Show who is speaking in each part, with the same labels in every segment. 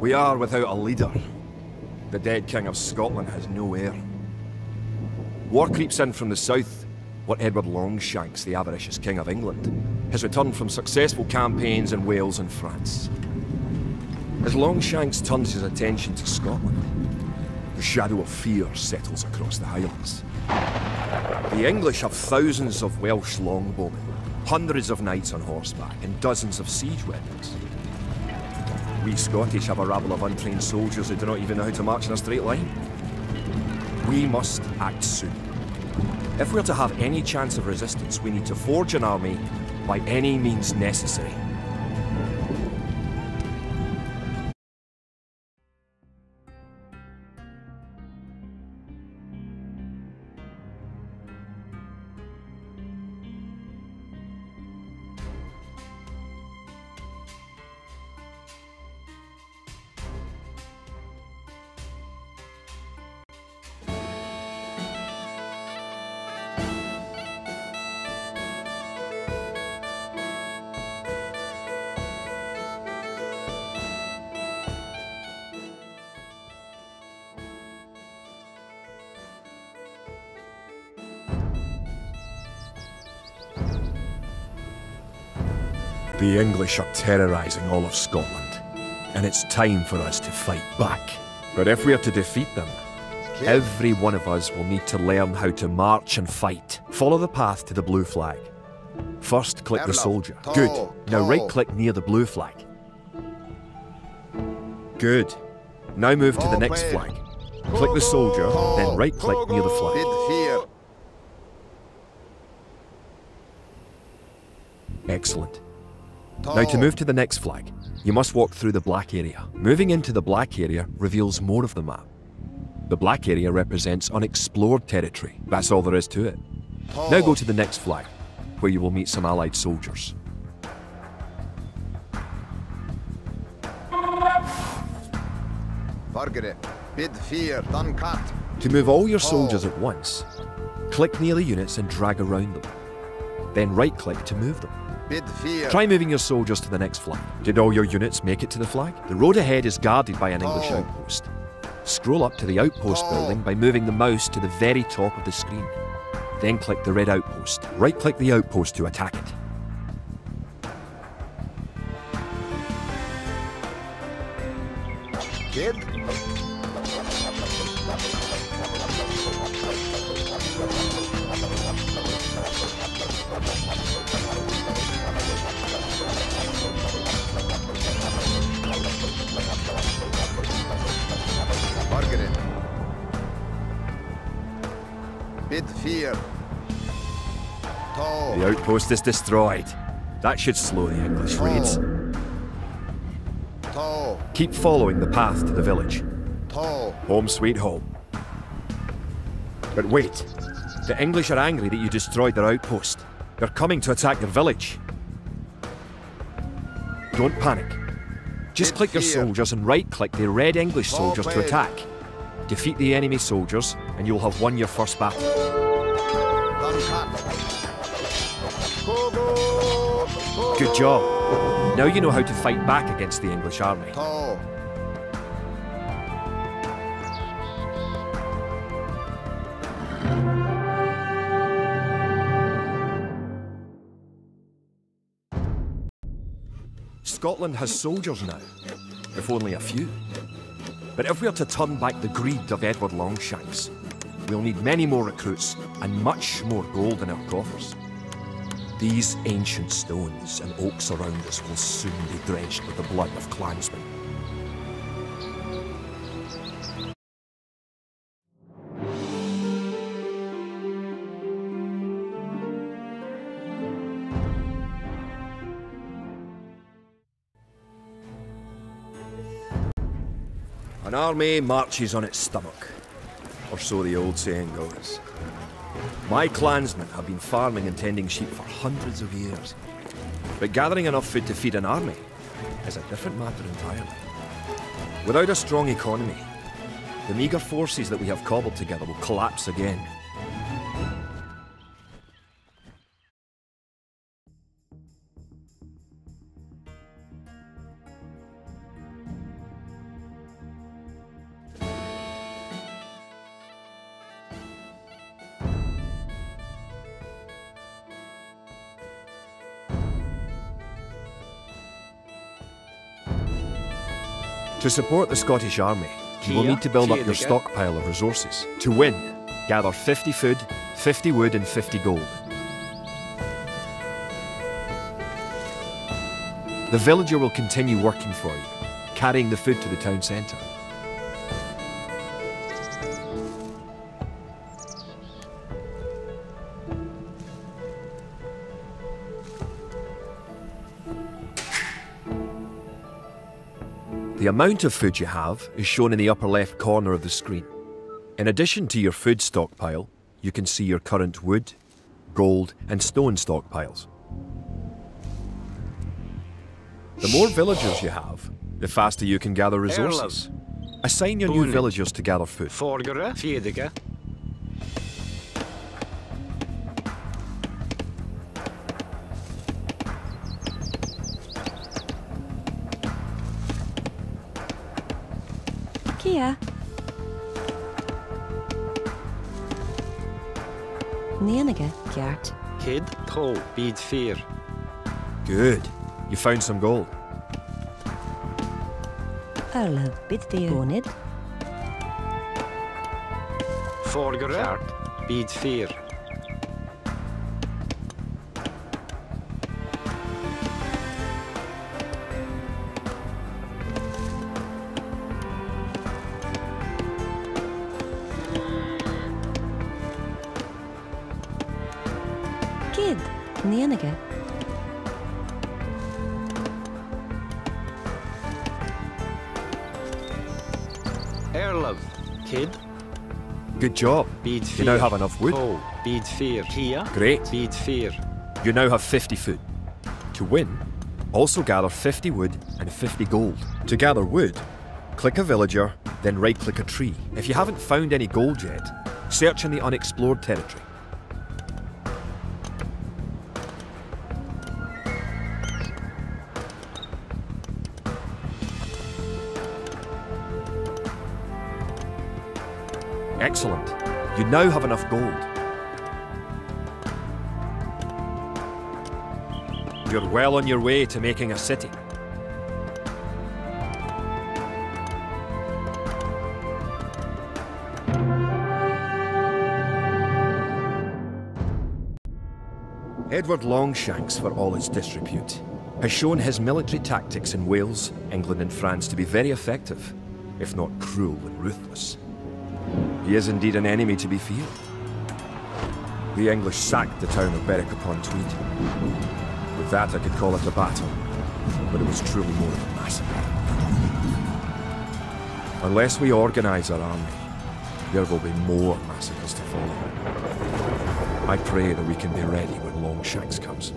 Speaker 1: We are without a leader. The dead King of Scotland has no heir. War creeps in from the south. What Edward Longshanks, the avaricious King of England, has returned from successful campaigns in Wales and France. As Longshanks turns his attention to Scotland, the shadow of fear settles across the Highlands. The English have thousands of Welsh longbowmen, hundreds of knights on horseback, and dozens of siege weapons. We Scottish have a rabble of untrained soldiers who do not even know how to march in a straight line. We must act soon. If we're to have any chance of resistance, we need to forge an army by any means necessary. The English are terrorising all of Scotland, and it's time for us to fight back. But if we are to defeat them, every one of us will need to learn how to march and fight. Follow the path to the blue flag. First, click the soldier. Good. Now right-click near the blue flag. Good. Now move to the next flag. Click the soldier, then right-click near the flag. Excellent. Now to move to the next flag, you must walk through the black area. Moving into the black area reveals more of the map. The black area represents unexplored territory. That's all there is to it. Now go to the next flag, where you will meet some allied soldiers. To move all your soldiers at once, click near the units and drag around them. Then right-click to move them. Try moving your soldiers to the next flag. Did all your units make it to the flag? The road ahead is guarded by an English outpost. Scroll up to the outpost building by moving the mouse to the very top of the screen. Then click the red outpost. Right-click the outpost to attack it. The outpost is destroyed. That should slow the English raids. Keep following the path to the village. Home sweet home. But wait, the English are angry that you destroyed their outpost. They're coming to attack their village. Don't panic. Just click your soldiers and right-click the red English soldiers to attack. Defeat the enemy soldiers, and you'll have won your first battle. Good job. Now you know how to fight back against the English army. Scotland has soldiers now, if only a few. But if we are to turn back the greed of Edward Longshanks, we'll need many more recruits and much more gold in our coffers. These ancient stones and oaks around us will soon be drenched with the blood of clansmen. An army marches on its stomach, or so the old saying goes. My clansmen have been farming and tending sheep for hundreds of years, but gathering enough food to feed an army is a different matter entirely. Without a strong economy, the meagre forces that we have cobbled together will collapse again. To support the Scottish army, you will need to build up your stockpile of resources. To win, gather 50 food, 50 wood and 50 gold. The villager will continue working for you, carrying the food to the town centre. The amount of food you have is shown in the upper left corner of the screen. In addition to your food stockpile, you can see your current wood, gold and stone stockpiles. The more villagers you have, the faster you can gather resources. Assign your new villagers to gather food.
Speaker 2: Kia. Nenige, Gert.
Speaker 3: Kid, Po, Bede Fear.
Speaker 1: Good. You found some gold.
Speaker 2: Erle, Bidde Bonid.
Speaker 3: Forgere, Bede Fear.
Speaker 2: Kid, Nenige.
Speaker 3: Erlov, Kid.
Speaker 1: Good job.
Speaker 3: Bede Fear.
Speaker 1: You now have enough wood.
Speaker 3: Po, Bede Fear. Kia.
Speaker 1: Great.
Speaker 3: Bede Fear.
Speaker 1: You now have 50 food. To win, also gather 50 wood and 50 gold. To gather wood, click a villager, then right-click a tree. If you haven't found any gold yet, search in the unexplored territory. Excellent. You now have enough gold. You're well on your way to making a city. Edward Longshanks, for all his disrepute, has shown his military tactics in Wales, England and France to be very effective, if not cruel and ruthless. He is indeed an enemy to be feared. The English sacked the town of Berwick-upon-Tweed. With that I could call it a battle, but it was truly more of a massacre. Unless we organise our army, there will be more massacres to follow. I pray that we can be ready when Longshanks comes.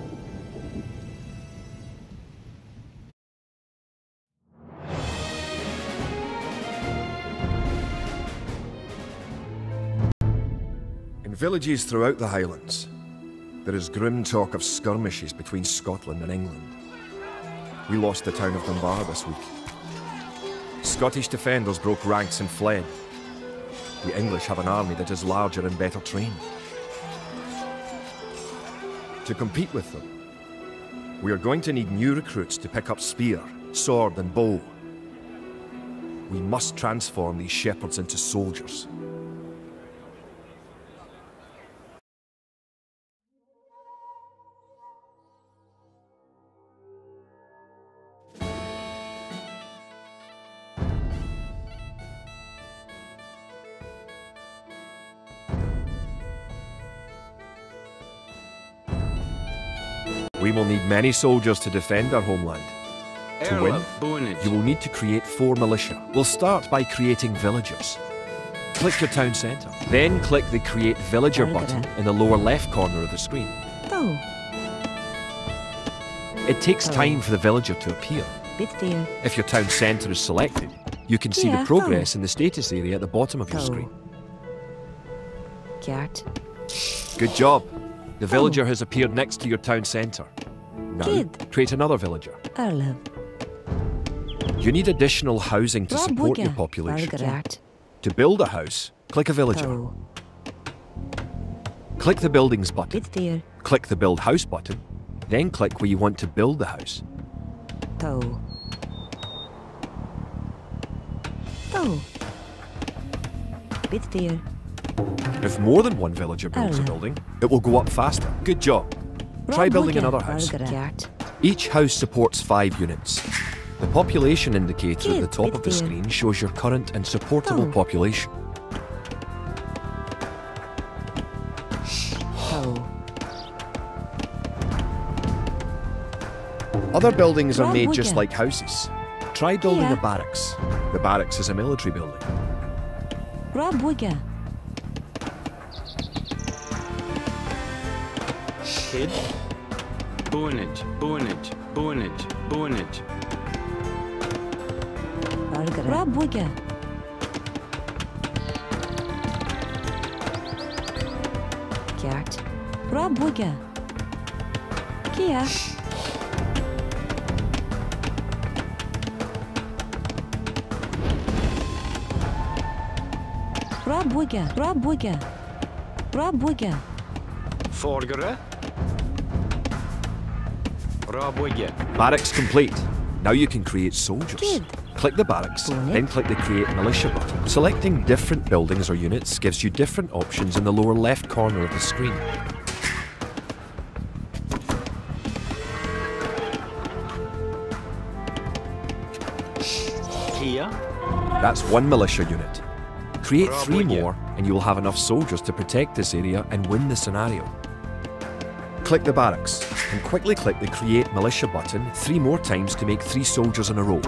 Speaker 1: In villages throughout the Highlands, there is grim talk of skirmishes between Scotland and England. We lost the town of Dunbar this week. Scottish defenders broke ranks and fled. The English have an army that is larger and better trained. To compete with them, we are going to need new recruits to pick up spear, sword and bow. We must transform these shepherds into soldiers. We will need many soldiers to defend our homeland. To win, you will need to create 4 militia. We'll start by creating villagers. Click your town centre. Then click the Create Villager button in the lower left corner of the screen.
Speaker 2: Oh.
Speaker 1: It takes time for the villager to appear. If your town centre is selected, you can see the progress in the status area at the bottom of your screen.
Speaker 2: Gert.
Speaker 1: Good job. The villager has appeared next to your town centre. Now, create another villager. You need additional housing to support your population. To build a house, click a villager. Click the Buildings button. Click the Build House button. Then click where you want to build the house.
Speaker 2: Oh. Bit fear.
Speaker 1: If more than one villager builds a building, it will go up faster. Good job. Try building another house. Each house supports 5 units. The population indicator at the top of the screen shows your current and supportable population. Other buildings are made just like houses. Try building a barracks. The barracks is a military building.
Speaker 3: Kid. Bonage, bonage, bonage, bonage.
Speaker 2: Kjart. Rabwigga. Kia. Rabwigga. Rabwigga. Rabwigga.
Speaker 3: Forgere. Rabwigga.
Speaker 1: Barracks complete. Now you can create soldiers.
Speaker 2: Good.
Speaker 1: Click the barracks, then click the Create Militia button. Selecting different buildings or units gives you different options in the lower left corner of the screen.
Speaker 3: Kia.
Speaker 1: That's 1 militia unit. Create 3 more and you will have enough soldiers to protect this area and win the scenario. Click the barracks and quickly click the Create Militia button 3 more times to make 3 soldiers in a row.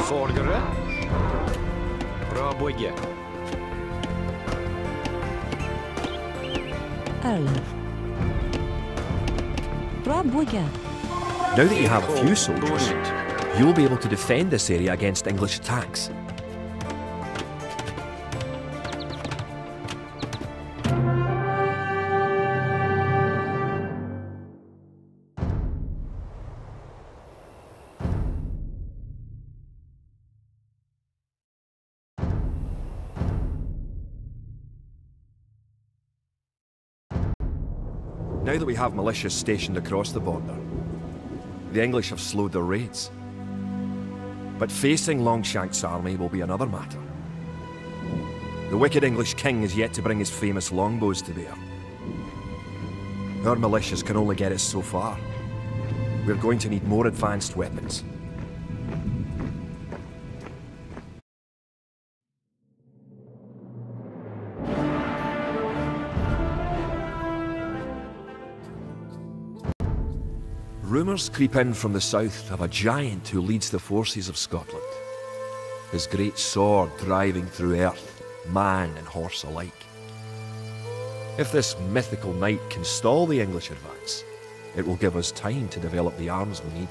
Speaker 3: Forgere. Rabwigga.
Speaker 1: Now that you have a few soldiers, you will be able to defend this area against English attacks. Now that we have militias stationed across the border, the English have slowed their raids. But facing Longshank's army will be another matter. The wicked English king is yet to bring his famous longbows to bear. Our militias can only get us so far. We're going to need more advanced weapons. Rumours creep in from the south of a giant who leads the forces of Scotland. His great sword driving through earth, man and horse alike. If this mythical knight can stall the English advance, it will give us time to develop the arms we need.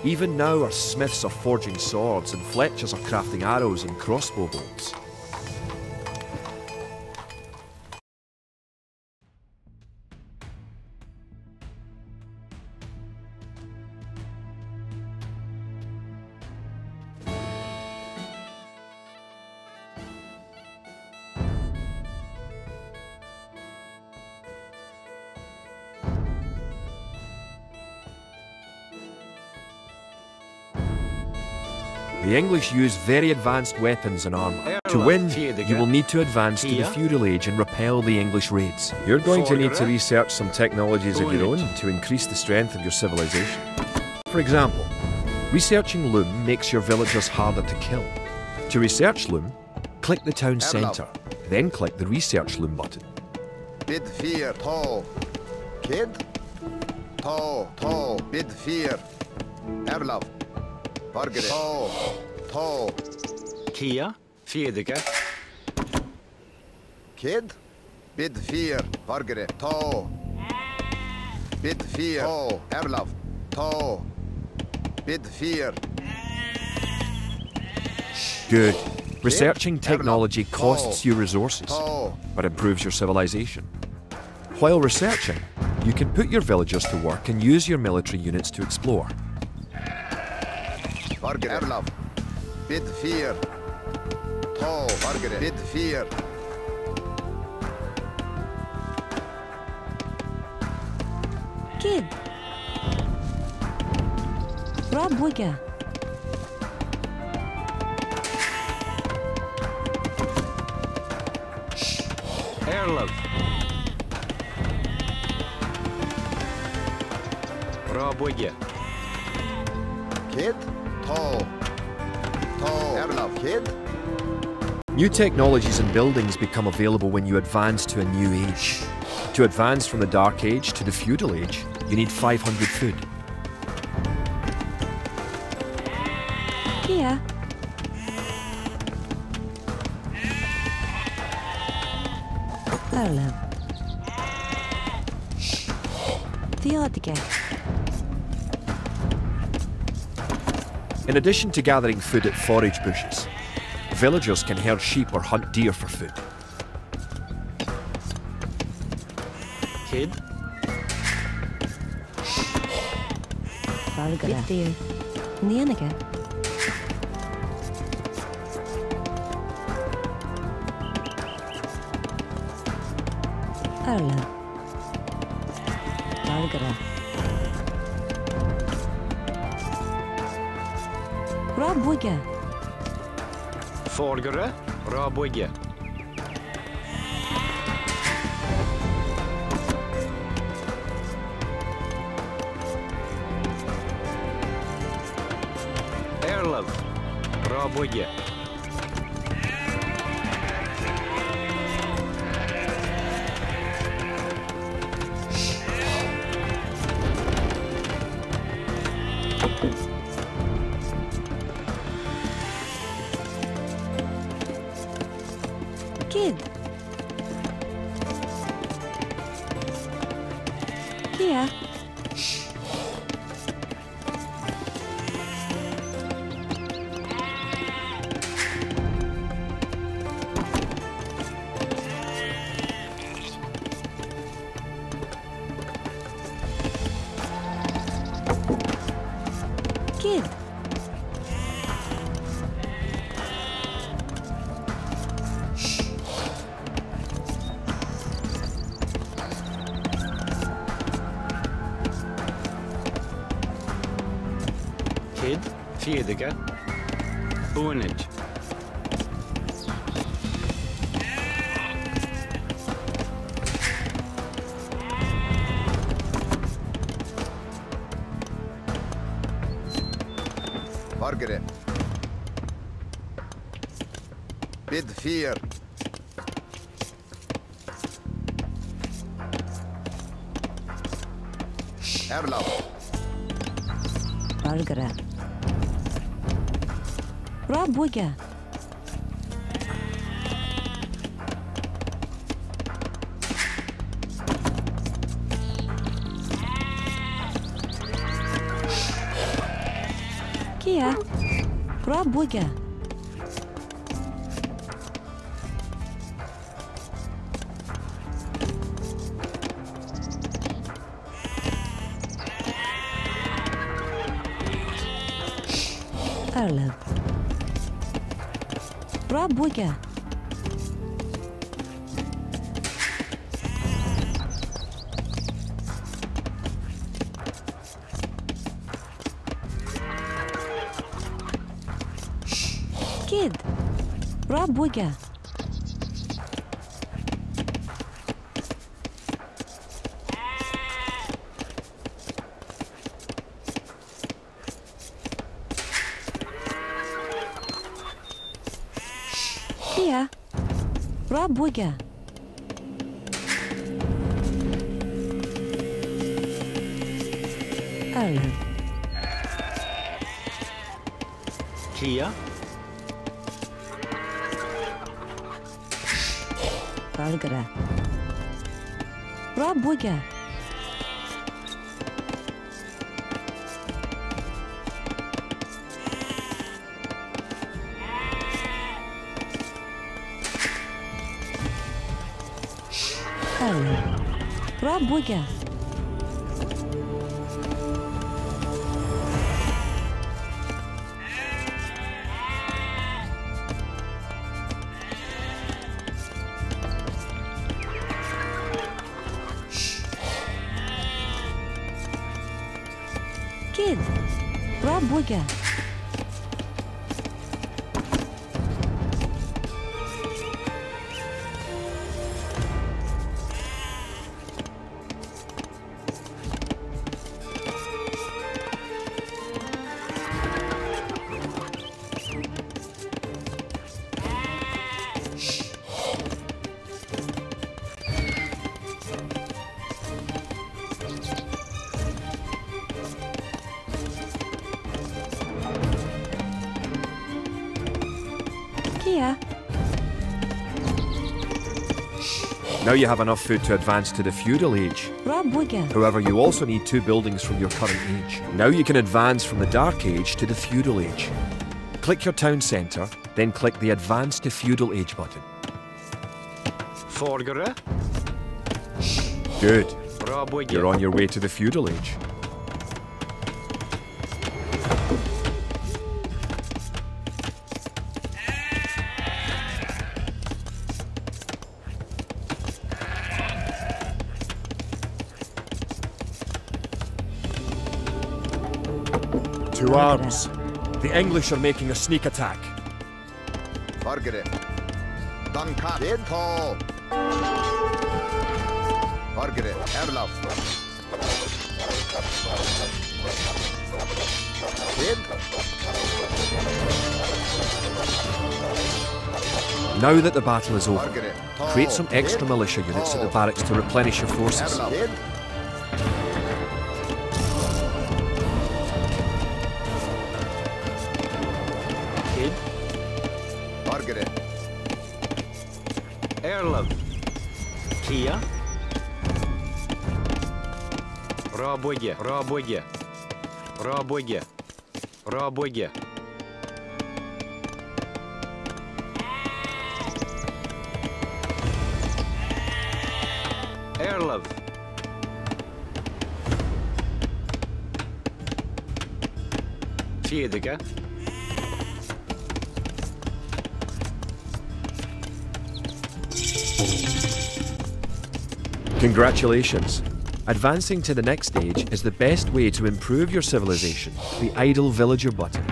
Speaker 1: Even now our smiths are forging swords and fletchers are crafting arrows and crossbow bolts. The English use very advanced weapons and armour. To win, you will need to advance to the feudal age and repel the English raids. You're going to need to research some technologies of your own to increase the strength of your civilization. For example, researching loom makes your villagers harder to kill. To research loom, click the town centre, then click the Research Loom button.
Speaker 4: Bid 4, tall. Kid? Tall, tall, bid 4. Erlov. Tall, tall.
Speaker 3: Kia. Fiedige.
Speaker 4: Kid? Bid 4, Vargere. Tall. Bid 4, tall. Erlov. Tall. Bid 4.
Speaker 1: Good. Researching technology costs you resources, but improves your civilization. While researching, you can put your villagers to work and use your military units to explore.
Speaker 4: Fargere. Erlaf. Bid 4. To. Fargere. Bid 4.
Speaker 2: Kid. Rob Wigger.
Speaker 3: Erlov. Rob Wigger.
Speaker 4: Kid. To. Erlaf. Kid.
Speaker 1: New technologies and buildings become available when you advance to a new age. To advance from the Dark Age to the Feudal Age, you need 500 food.
Speaker 2: Kia. Erlov. Theodica.
Speaker 1: In addition to gathering food at forage bushes, villagers can herd sheep or hunt deer for food.
Speaker 3: Kid.
Speaker 2: Fargara. Dear. Nianaga. Erlov. Fargara. Rob Wigger.
Speaker 3: Fargare. Rob Wigger. Erlov. Rob Wigger.
Speaker 2: Kid. Kia. Kid.
Speaker 3: Kid. Fjädiga. Bonage.
Speaker 4: Fargere. Bid 4. Erlaf.
Speaker 2: Fargara. Rob Wigger. Kia. Rob Wigger. Erlov. Rob Wigger. Kid. Rob Wigger. Kia. Rob Wigger. Erlov.
Speaker 3: Kia.
Speaker 2: Fargara. Rob Wigger. Erlov. Rob Wigger. Boga. Kia.
Speaker 1: Now you have enough food to advance to the feudal age.
Speaker 2: Boga.
Speaker 1: However, you also need 2 buildings from your current age. Now you can advance from the Dark Age to the feudal age. Click your town centre, then click the Advance to Feudal Age button.
Speaker 3: Forgere.
Speaker 1: Good.
Speaker 3: Raboye.
Speaker 1: You're on your way to the feudal age. To arms. The English are making a sneak attack.
Speaker 4: Forget it. Duncan. Kid. Tall. Forget it. Erlov. Kid.
Speaker 1: Now that the battle is over,
Speaker 4: Forget it.
Speaker 1: create some extra militia units at the barracks to replenish your forces.
Speaker 4: Erlov. Kid.
Speaker 3: Kid.
Speaker 4: Forget it.
Speaker 3: Erlov. Kia. Raboye. Raboye. Raboye. Raboye. Erlov. Fjedega.
Speaker 1: Congratulations! Advancing to the next stage is the best way to improve your civilization. The Idle Villager button.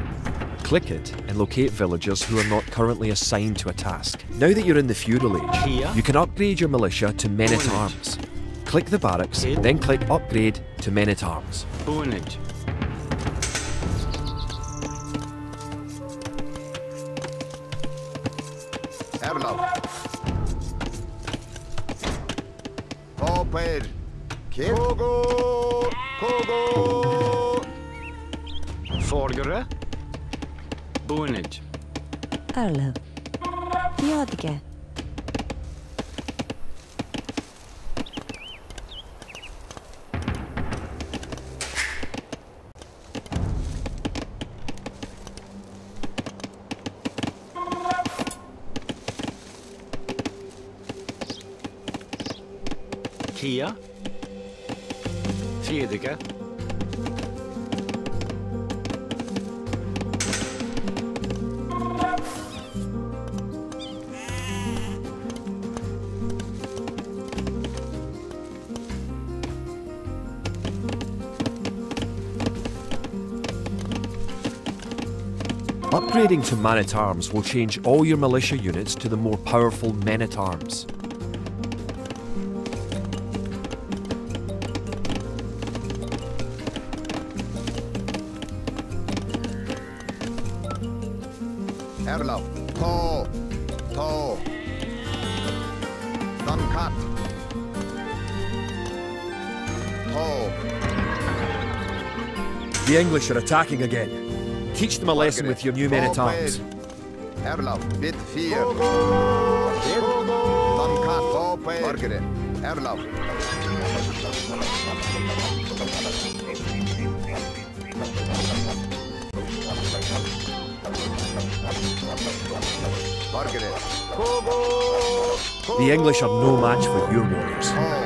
Speaker 1: Click it and locate villagers who are not currently assigned to a task. Now that you're in the feudal age, you can upgrade your militia to men-at-arms. Click the barracks, then click Upgrade to men-at-arms.
Speaker 3: Boonage.
Speaker 4: Erlov. Open. Kid. Kogo. Kogo.
Speaker 3: Forgere. Boonage.
Speaker 2: Arlo. Jodge.
Speaker 3: Kia. Fjedega.
Speaker 1: Upgrading to man-at-arms will change all your militia units to the more powerful men-at-arms.
Speaker 4: Erlov. To. To. Duncan. To.
Speaker 1: The English are attacking again. Teach them a lesson with your new men-at-arms.
Speaker 4: Erlov. Bit fear. Kid. Duncan. Open. Forget it. Erlov. Forget it.
Speaker 1: The English are no match for your warriors.
Speaker 4: Oh.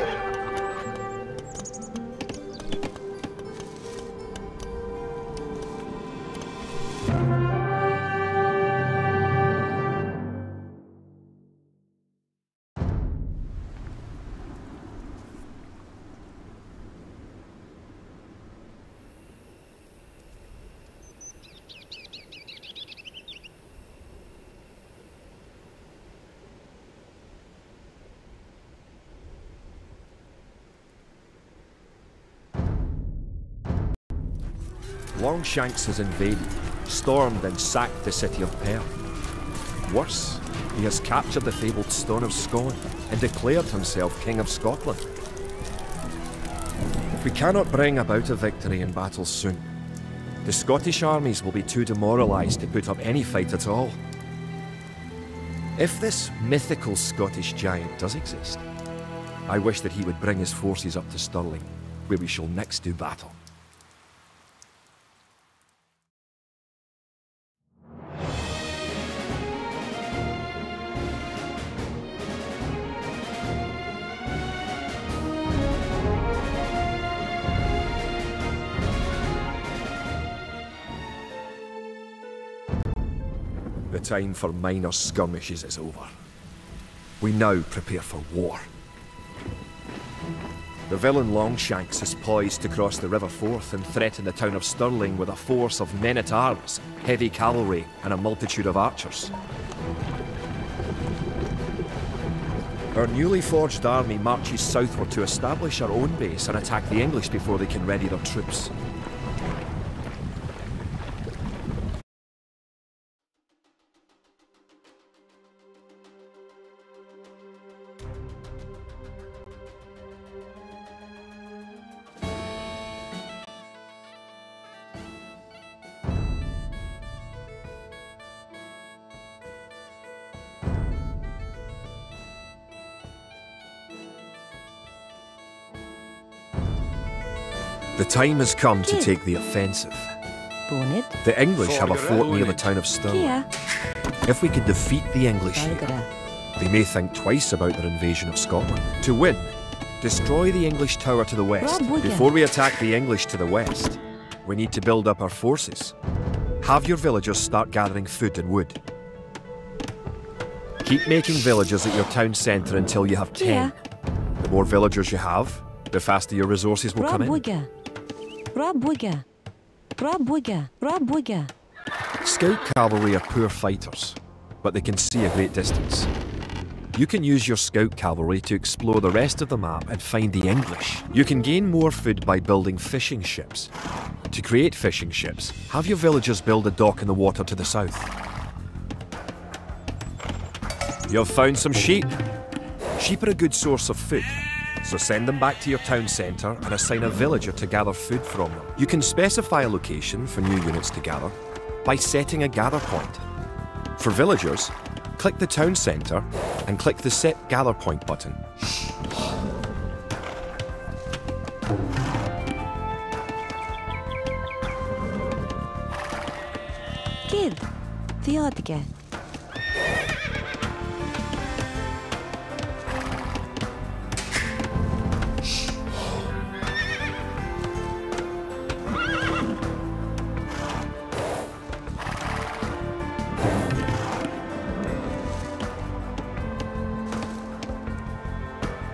Speaker 1: Longshanks has invaded, stormed and sacked the city of Perth. Worse, he has captured the fabled Stone of Scone and declared himself King of Scotland. If we cannot bring about a victory in battle soon, the Scottish armies will be too demoralised to put up any fight at all. If this mythical Scottish giant does exist, I wish that he would bring his forces up to Stirling, where we shall next do battle. The time for minor skirmishes is over. We now prepare for war. The villain Longshanks is poised to cross the River Forth and threaten the town of Stirling with a force of men-at-arms, heavy cavalry, and a multitude of archers. Our newly forged army marches southward to establish our own base and attack the English before they can ready their troops. The time has come to take the offensive.
Speaker 2: Bonnet.
Speaker 1: The English have a fort near the town of Stirling.
Speaker 2: Kia.
Speaker 1: If we could defeat the English here,
Speaker 2: Valgara.
Speaker 1: they may think twice about their invasion of Scotland. To win, destroy the English tower to the west.
Speaker 2: Rob Wigan.
Speaker 1: Before we attack the English to the west, we need to build up our forces. Have your villagers start gathering food and wood. Keep making villagers at your town centre until you have 10. The more villagers you have, the faster your resources will come in.
Speaker 2: Rob Wigger. Rob Wigger.
Speaker 1: Scout cavalry are poor fighters, but they can see a great distance. You can use your scout cavalry to explore the rest of the map and find the English. You can gain more food by building fishing ships. To create fishing ships, have your villagers build a dock in the water to the south. You've found some sheep. Sheep are a good source of food, so send them back to your town centre and assign a villager to gather food from them. You can specify a location for new units to gather by setting a gather point. For villagers, click the town centre and click the Set Gather Point button.
Speaker 2: Kid. Theodge.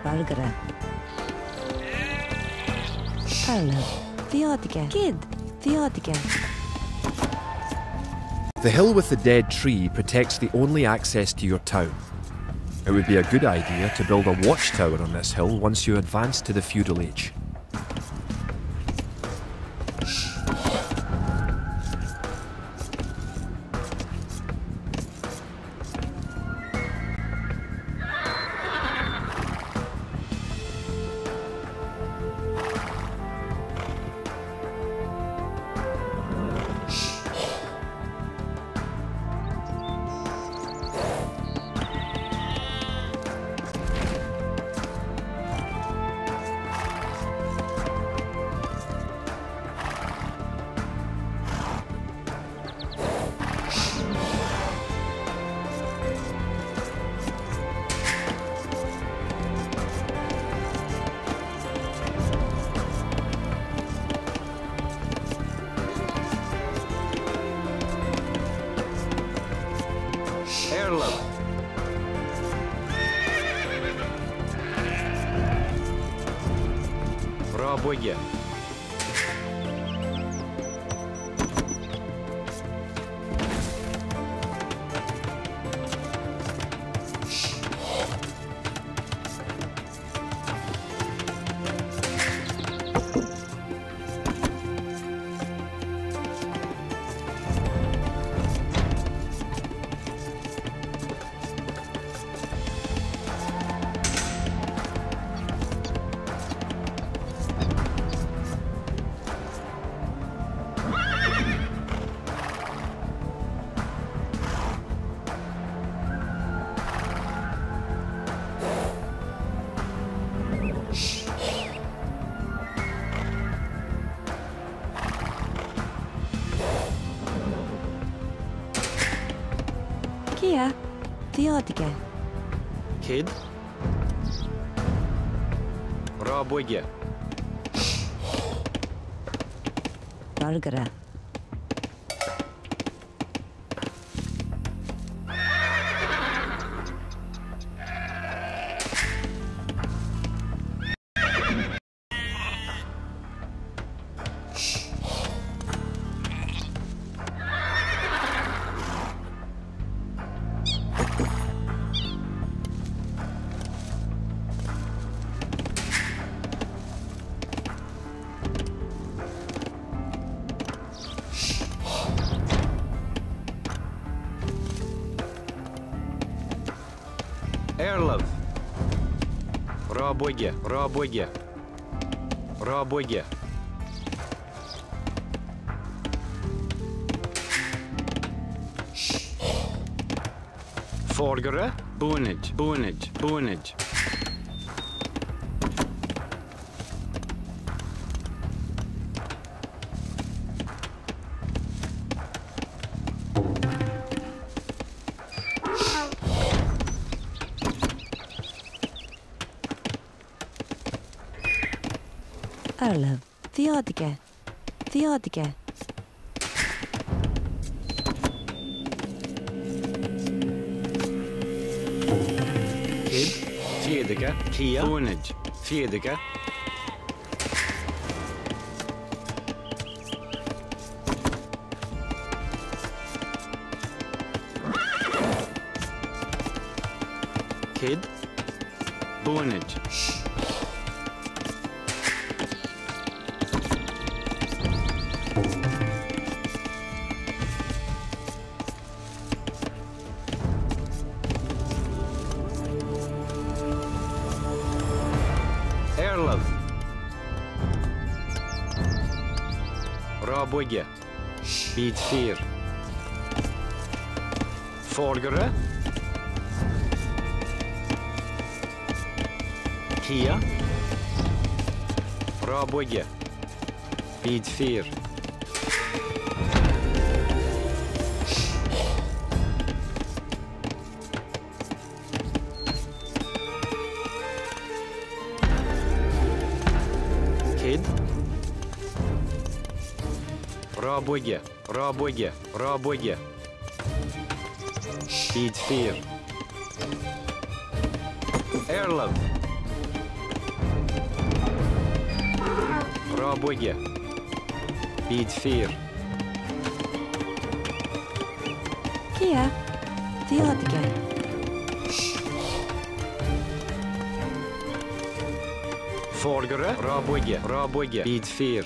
Speaker 2: Valgara. Carlo. Theodge. Kid. Theodge.
Speaker 1: The hill with the dead tree protects the only access to your town. It would be a good idea to build a watchtower on this hill once you advance to the feudal age.
Speaker 3: Рабоге.
Speaker 2: Kia. Theodica.
Speaker 3: Kid. Rabwege.
Speaker 2: Bargara.
Speaker 3: Erlov. Rabwege. Rabwege. Rabwege. Forgere. Boonage. Boonage. Boonage.
Speaker 2: Arlov. Theodica. Theodica.
Speaker 3: Kid. Fjedeke. Kia. Boonage. Fjedeke. Kid. Boonage. Erlov. Rabwege. Bid 4. Forgere. Kia. Rabwege. Bid 4. Kid. Rabwege. Rabwege. Rabwege. Bid 4. Erlov. Rabwege. Bid 4.
Speaker 2: Kia. Theodica.
Speaker 3: Forgere. Rabwege. Rabwege. Bid 4.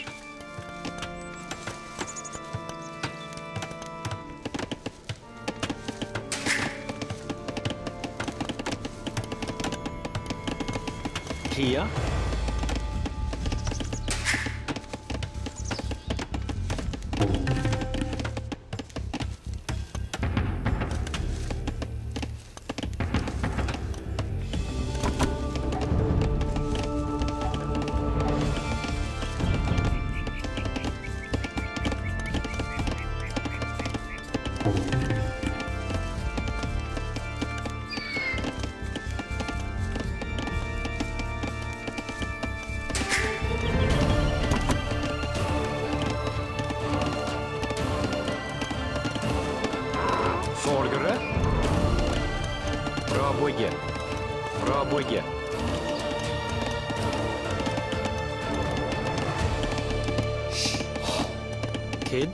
Speaker 3: Kia. Forgere. Rabwege. Rabwege. Kid.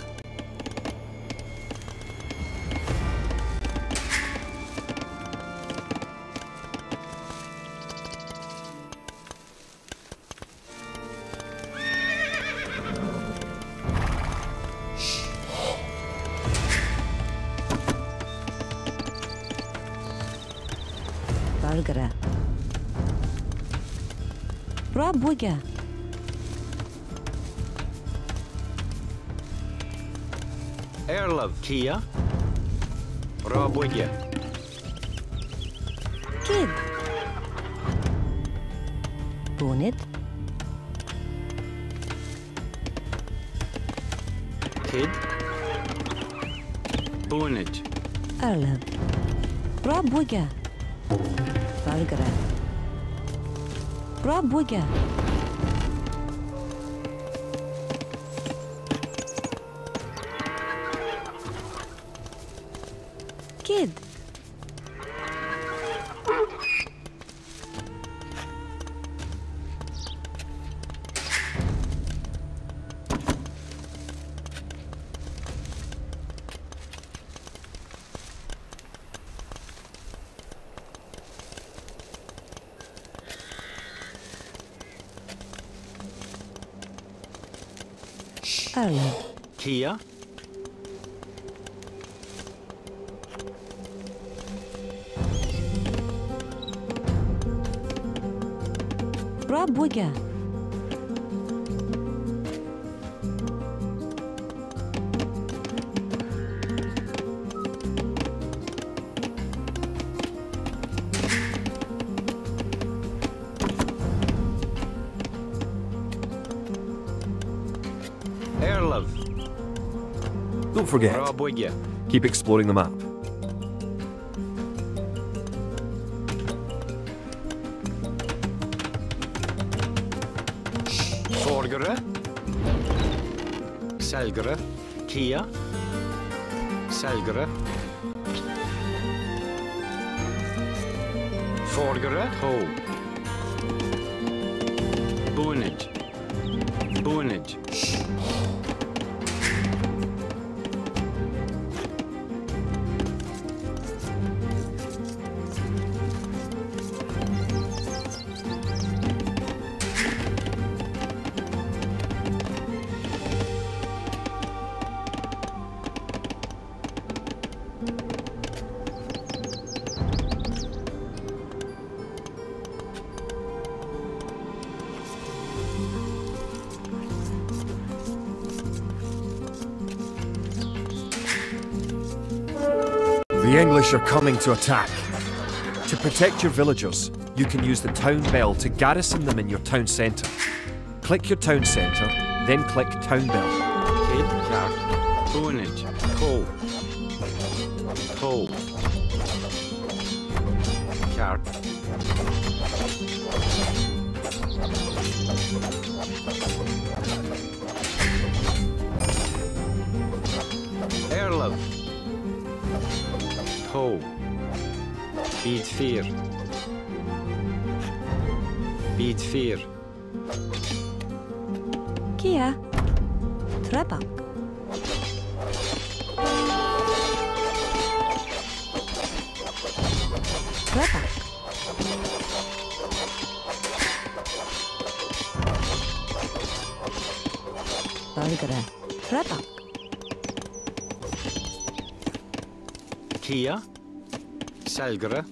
Speaker 2: Bargara. Rabwege.
Speaker 3: Erlov. Kia. Rabwege.
Speaker 2: Kid. Bonnet.
Speaker 3: Kid. Boonage.
Speaker 2: Arlov. Bra bwyga. Falgra. Bra bwyga. Kid. Arlo.
Speaker 3: Kia.
Speaker 2: Bra bwyga.
Speaker 3: Erlov.
Speaker 1: Don't forget,
Speaker 3: Rabwigya.
Speaker 1: keep exploring the map.
Speaker 3: Forgere. Selgere. Kia. Selgere. Forgere. Ho. Boonage. Boonage.
Speaker 1: The English are coming to attack. To protect your villagers, you can use the town bell to garrison them in your town centre. Click your town centre, then click town bell.
Speaker 3: Kid. Cart. Boonage. Ho. Ho. Cart. Erlov. Ho. Beat 4. Beat 4.
Speaker 2: Kia. Trebak. Trebak. Falgra. Trebak.
Speaker 3: Kia. Selgere.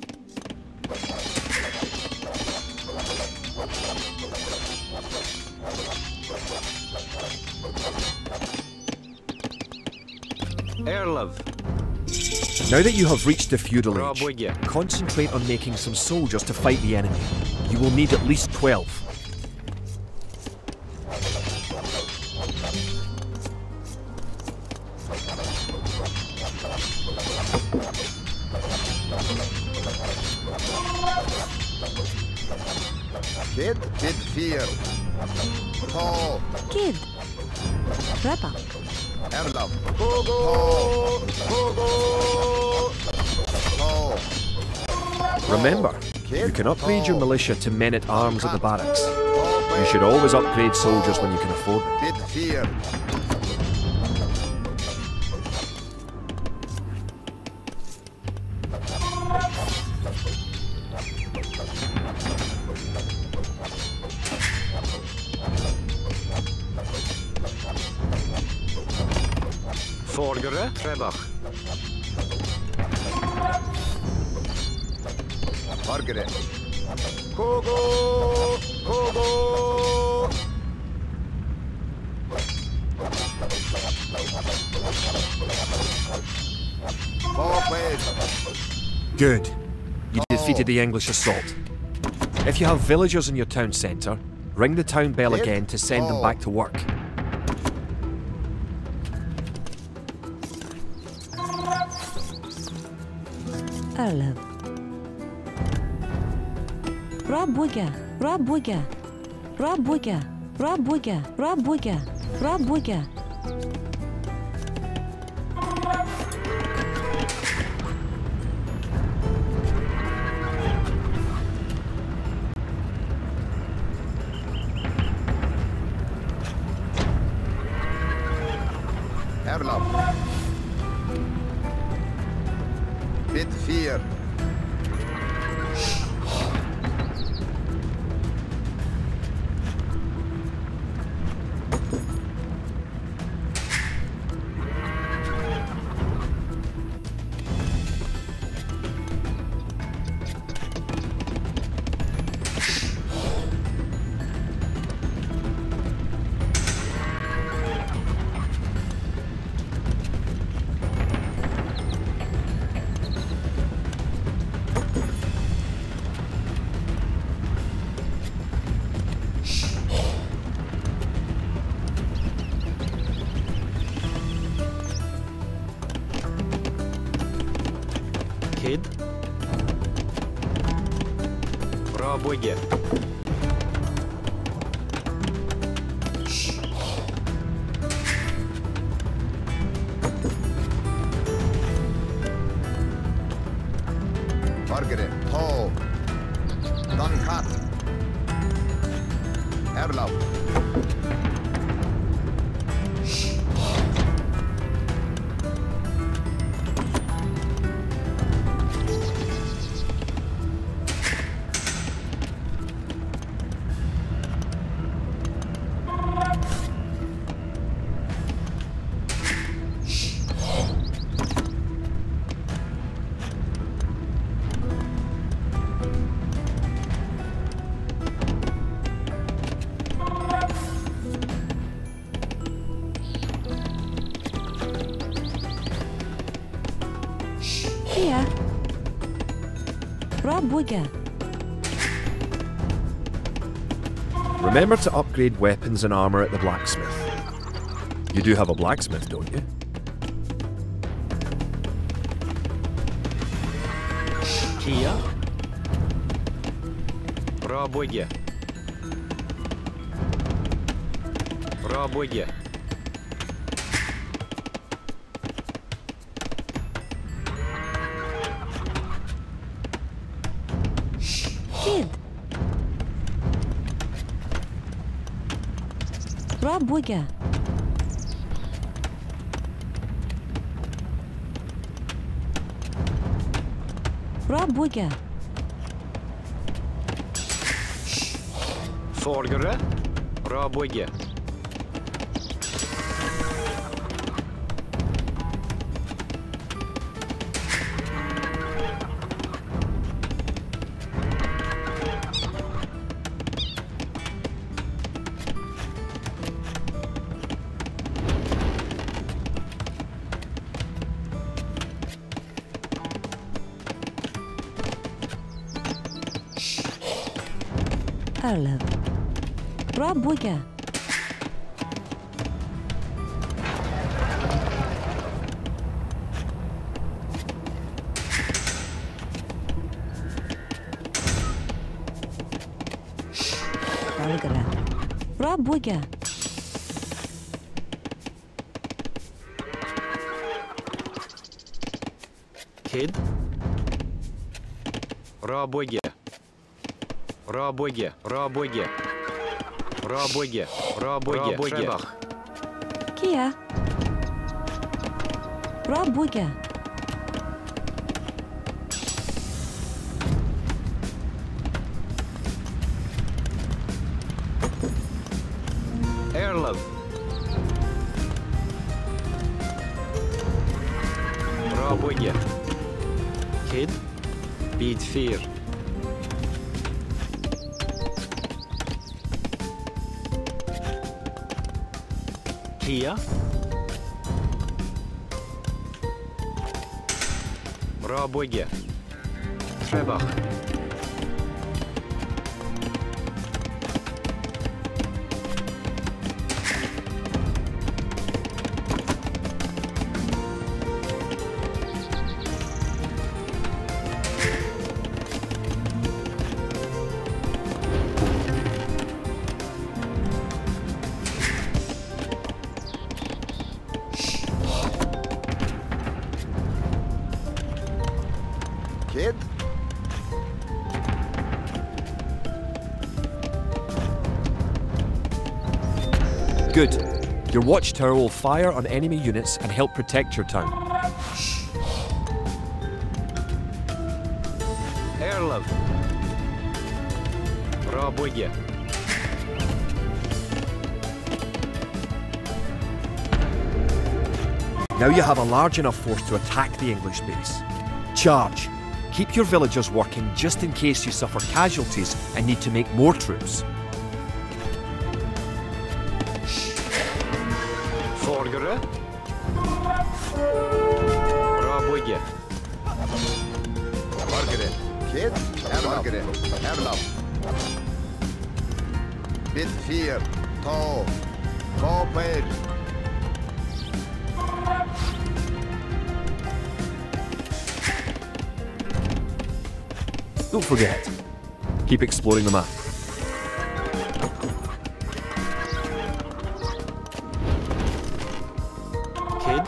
Speaker 3: Erlov.
Speaker 1: Now that you have reached the feudal age,
Speaker 3: Rabwigya.
Speaker 1: concentrate on making some soldiers to fight the enemy. You will need at least 12.
Speaker 4: Kid, bid 4. Tall,
Speaker 2: Kid. Trebak.
Speaker 4: Erlov. Tall, tall.
Speaker 1: Remember, you can upgrade your militia to men-at-arms at the barracks. You should always upgrade soldiers when you can afford them.
Speaker 4: Bid 4.
Speaker 3: Forgere. Trebach.
Speaker 4: Margaret. Kogo! Kogo! Forward.
Speaker 1: Good. You defeated the English assault. If you have villagers in your town centre, ring the town bell again to send them back to work.
Speaker 2: 11. Rabuga, Rabuga, Rabuga, Rabuga, Rabuga, Rabuga.
Speaker 4: Erlab. Bid 4.
Speaker 3: Kid. Rabuge.
Speaker 4: Bargere. Tall. Dankat. Erlab.
Speaker 2: Here. Rabuga.
Speaker 1: Remember to upgrade weapons and armor at the blacksmith. You do have a blacksmith, don't you?
Speaker 3: Kia. Rabuge. Rabuge.
Speaker 2: Kid. Rabuga. Rabuga.
Speaker 3: Forgere. Rabuge.
Speaker 2: Erlev. Rabuga. Bargara. Rabuga.
Speaker 3: Kid. Rabuge. Rabuge. Rabuge. Rabuge. Rabuge. Trebach.
Speaker 2: Kia. Rabuga.
Speaker 3: Erlov. Rabuge. Kid. Bid 4. Kia. Rabuge. Trebach.
Speaker 1: Good. Your watchtower will fire on enemy units and help protect your town.
Speaker 3: Erlov. Rabuge.
Speaker 1: Now you have a large enough force to attack the English base. Charge. Keep your villagers working just in case you suffer casualties and need to make more troops.
Speaker 3: Forgere. Rabuge.
Speaker 4: Bargere. Kid. Bargere. Erlav. Bid 4. Ta. Vapen.
Speaker 1: Don't forget, keep exploring the map.
Speaker 3: Kid.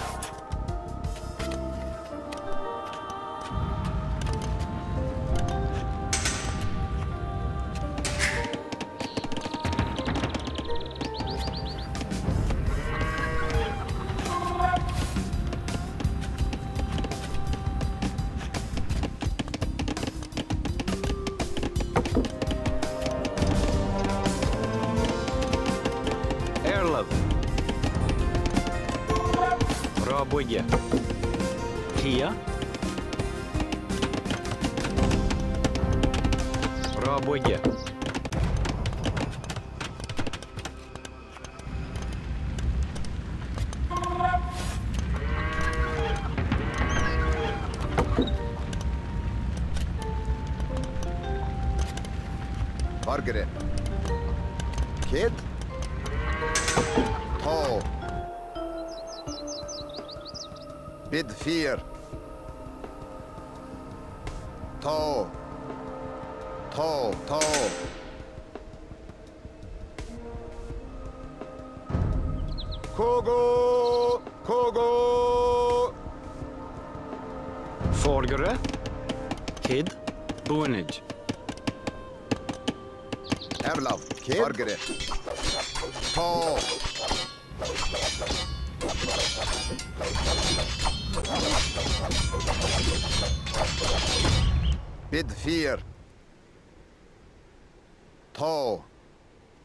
Speaker 3: Erlov. Rabuge. Kia. Rabuge.
Speaker 4: Bargere. Kid. Ta. Bid 4. Ta. Ta. Kogo. Kogo.
Speaker 3: Forgere. Kid. Bonage.
Speaker 4: Erlav. Kid. Bargere. Ta. Bid 4. Ta.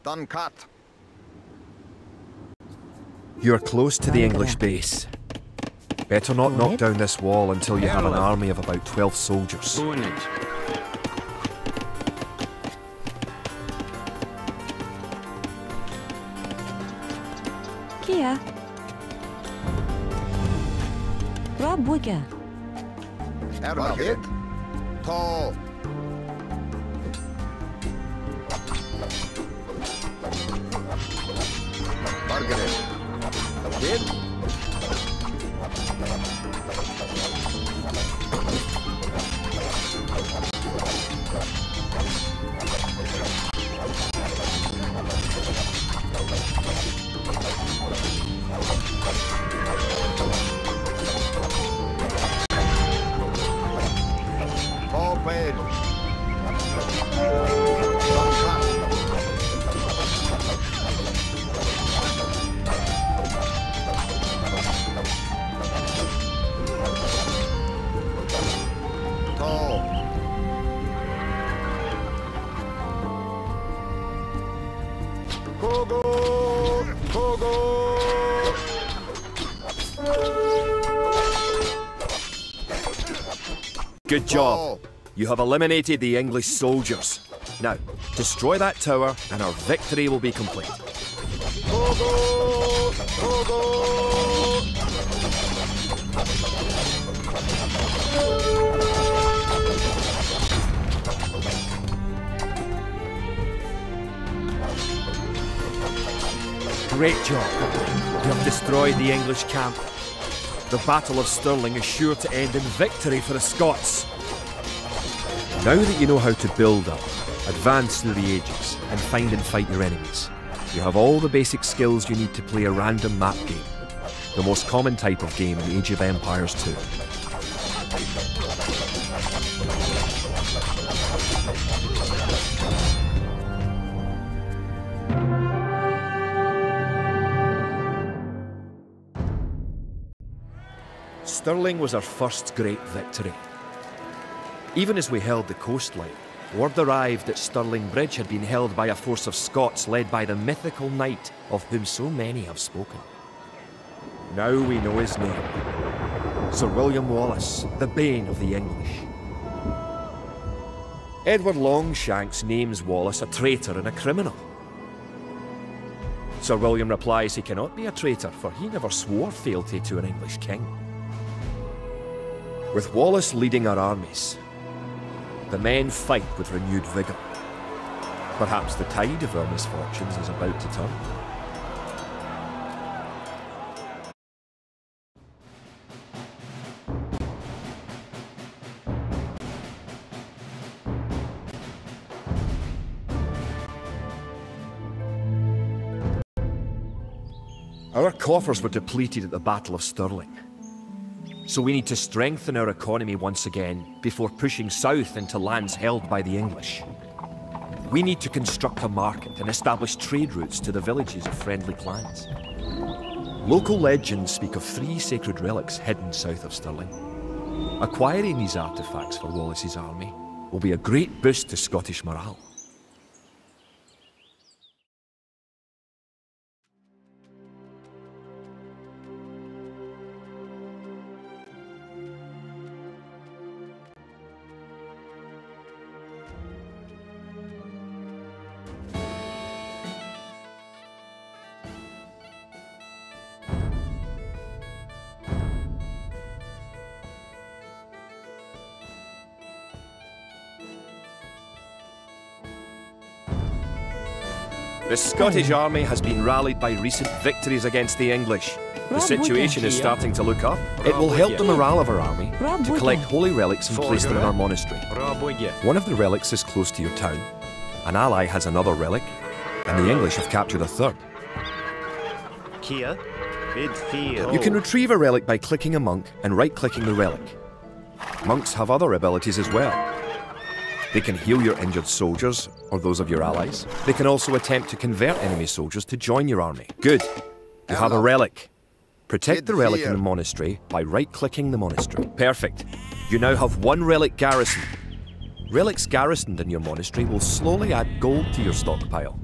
Speaker 4: Duncat.
Speaker 1: You're close to the English base. Better not knock down this wall until you have an army of about 12 soldiers.
Speaker 3: Bonage.
Speaker 2: Kia. Rabuge.
Speaker 4: Erlav. Kid. Ta. Bargere. Kid. Vapen. Duncat. Ta. Kogo. Kogo.
Speaker 1: Good job. You have eliminated the English soldiers. Now, destroy that tower and our victory will be complete.
Speaker 4: Kogo. Kogo.
Speaker 1: Great job. You have destroyed the English camp. The Battle of Stirling is sure to end in victory for the Scots. Now that you know how to build up, advance through the ages, and find and fight your enemies, you have all the basic skills you need to play a random map game, the most common type of game in Age of Empires 2. Stirling was our first great victory. Even as we held the coastline, word arrived that Stirling Bridge had been held by a force of Scots led by the mythical knight of whom so many have spoken. Now we know his name. Sir William Wallace, the bane of the English. Edward Longshanks names Wallace a traitor and a criminal. Sir William replies he cannot be a traitor, for he never swore fealty to an English king. With Wallace leading our armies, the men fight with renewed vigour. Perhaps the tide of our misfortunes is about to turn. Our coffers were depleted at the Battle of Stirling. So we need to strengthen our economy once again before pushing south into lands held by the English. We need to construct a market and establish trade routes to the villages of friendly clans. Local legends speak of 3 sacred relics hidden south of Stirling. Acquiring these artifacts for Wallace's army will be a great boost to Scottish morale. The Scottish army has been rallied by recent victories against the English. The situation is starting to look up. It will help the morale of our army to collect holy relics and place them in our monastery. One of the relics is close to your town. An ally has another relic, and the English have captured a third. You can retrieve a relic by clicking a monk and right-clicking the relic. Monks have other abilities as well. They can heal your injured soldiers, or those of your allies. They can also attempt to convert enemy soldiers to join your army. Good. You have a relic. Protect the relic in the monastery by right-clicking the monastery. Perfect. You now have 1 relic garrisoned. Relics garrisoned in your monastery will slowly add gold to your stockpile.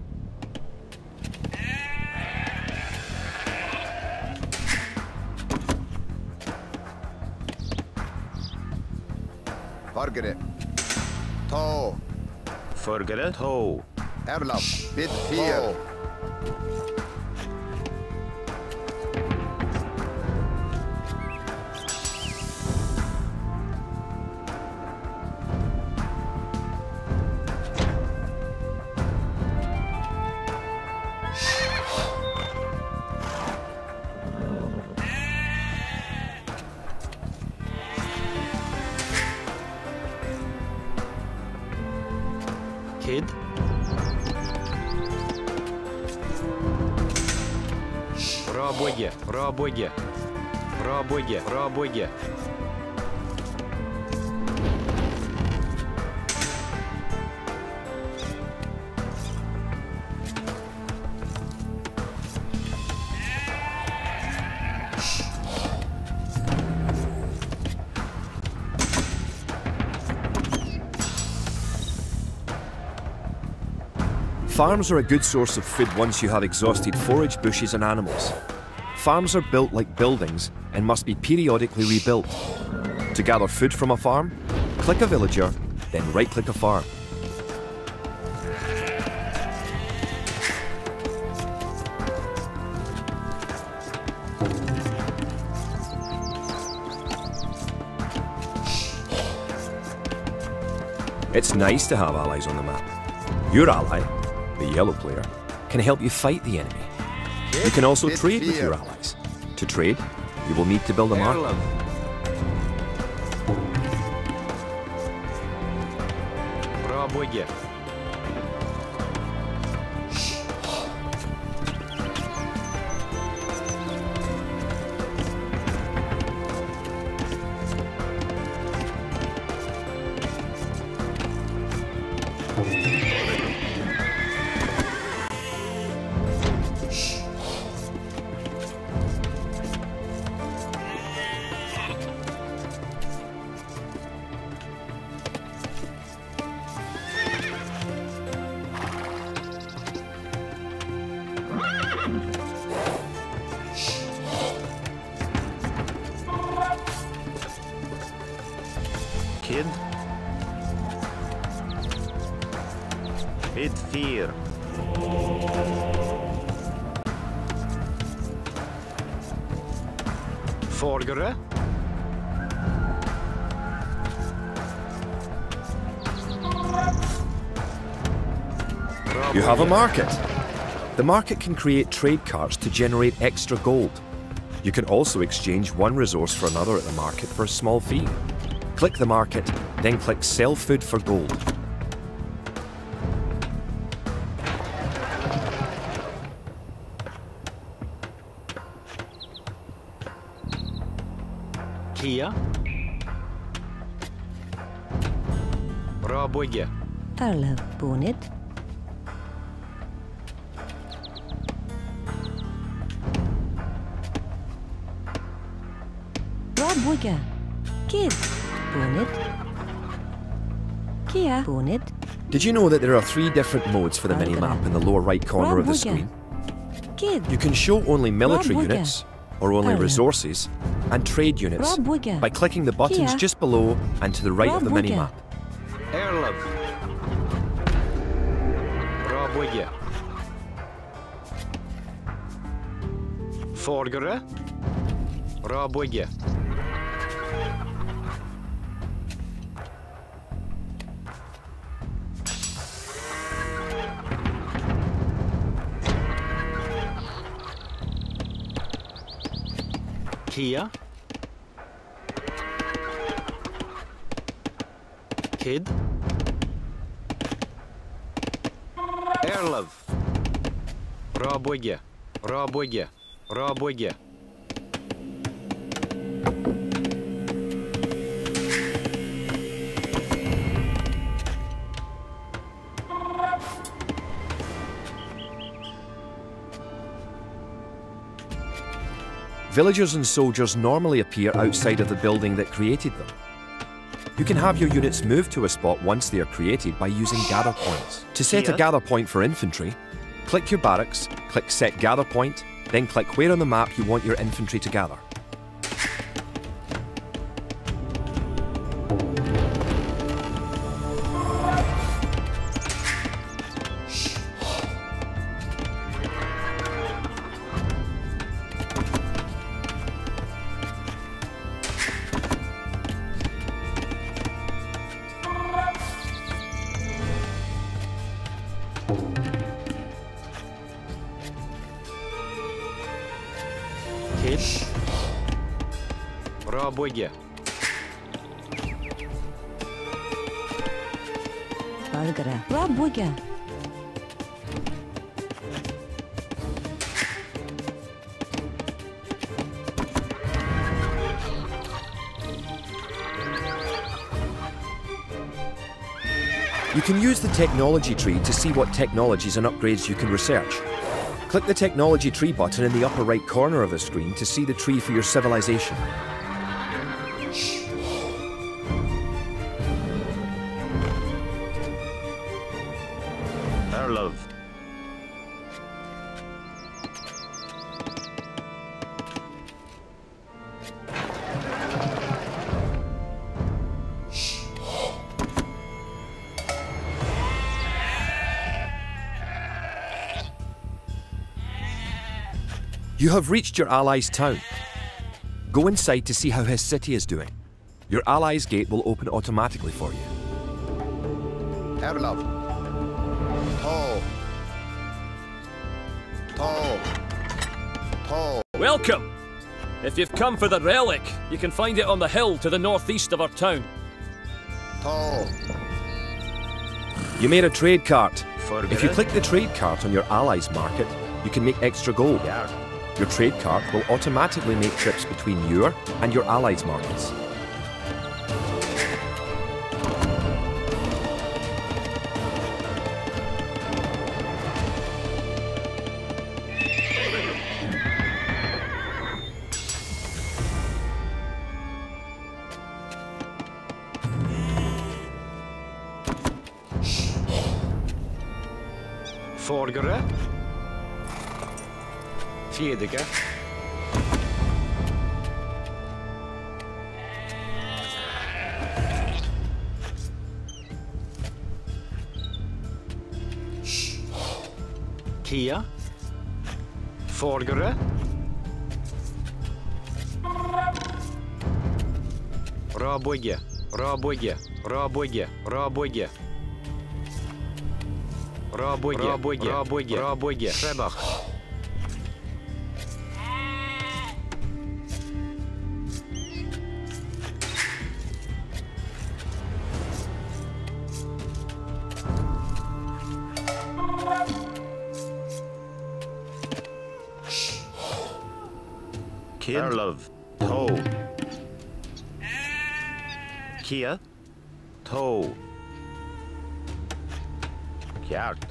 Speaker 4: Fargere. To.
Speaker 3: Förgare. To.
Speaker 4: Erlam. Bid 4.
Speaker 3: Kid. Bra bygge, bra bygge. Bra bygge, bra bygge.
Speaker 1: Farms are a good source of food once you have exhausted forage, bushes and animals. Farms are built like buildings and must be periodically rebuilt. To gather food from a farm, click a villager, then right-click a farm. It's nice to have allies on the map. Your ally, the yellow player, can help you fight the enemy. You can also trade with your allies. To trade, you will need to build a market.
Speaker 3: Bra bygge.
Speaker 4: Bid. Bid 4.
Speaker 3: Forgere.
Speaker 1: You have a market. The market can create trade carts to generate extra gold. You can also exchange one resource for another at the market for a small fee. Click the market, then click Sell Food for Gold.
Speaker 3: Kia. Bra bygge.
Speaker 2: Tarla Bonnet. Rob Wigger. Kid Bonnet. Kia Bonnet.
Speaker 1: Did you know that there are 3 different modes for the minimap in the lower right corner of the screen?
Speaker 2: Kid.
Speaker 1: You can show only military
Speaker 2: Rob Wigger.
Speaker 1: units, or only
Speaker 2: Tarla.
Speaker 1: resources, and trade units
Speaker 2: Rob Wigger.
Speaker 1: by clicking the buttons
Speaker 2: Kia.
Speaker 1: just below and to the right
Speaker 2: Rob
Speaker 1: of the
Speaker 2: Wigger.
Speaker 1: minimap.
Speaker 3: Erlov. Bra bygge. Forgere. Bra bygge. Kia. Kid. Erlov. Bra bygge. Bra bygge. Bra bygge.
Speaker 1: Villagers and soldiers normally appear outside of the building that created them. You can have your units move to a spot once they are created by using gather points. To set a gather point for infantry, click your barracks, click Set Gather Point, then click where on the map you want your infantry to gather.
Speaker 3: Kid. Bra bygge.
Speaker 2: Targara. Rob Wigger.
Speaker 1: You can use the technology tree to see what technologies and upgrades you can research. Click the technology tree button in the upper right corner of the screen to see the tree for your civilization.
Speaker 4: Erlov.
Speaker 1: You have reached your ally's town. Go inside to see how his city is doing. Your ally's gate will open automatically for you.
Speaker 4: Erlov. Tall. Tall. Tall.
Speaker 5: Welcome! If you've come for the relic, you can find it on the hill to the northeast of our town.
Speaker 4: Tall.
Speaker 1: You made a trade cart.
Speaker 3: Forgere.
Speaker 1: If you click the trade cart on your ally's market, you can make extra gold. Your trade cart will automatically make trips between your and your allies' markets.
Speaker 3: Forgere. Fjedige. Kia. Forgere. Raboge. Raboge. Raboge. Raboge. Raboge. Raboge. Raboge. Raboge. Trebach.
Speaker 6: Erlov, Toe. Kia, Toe. Kjart.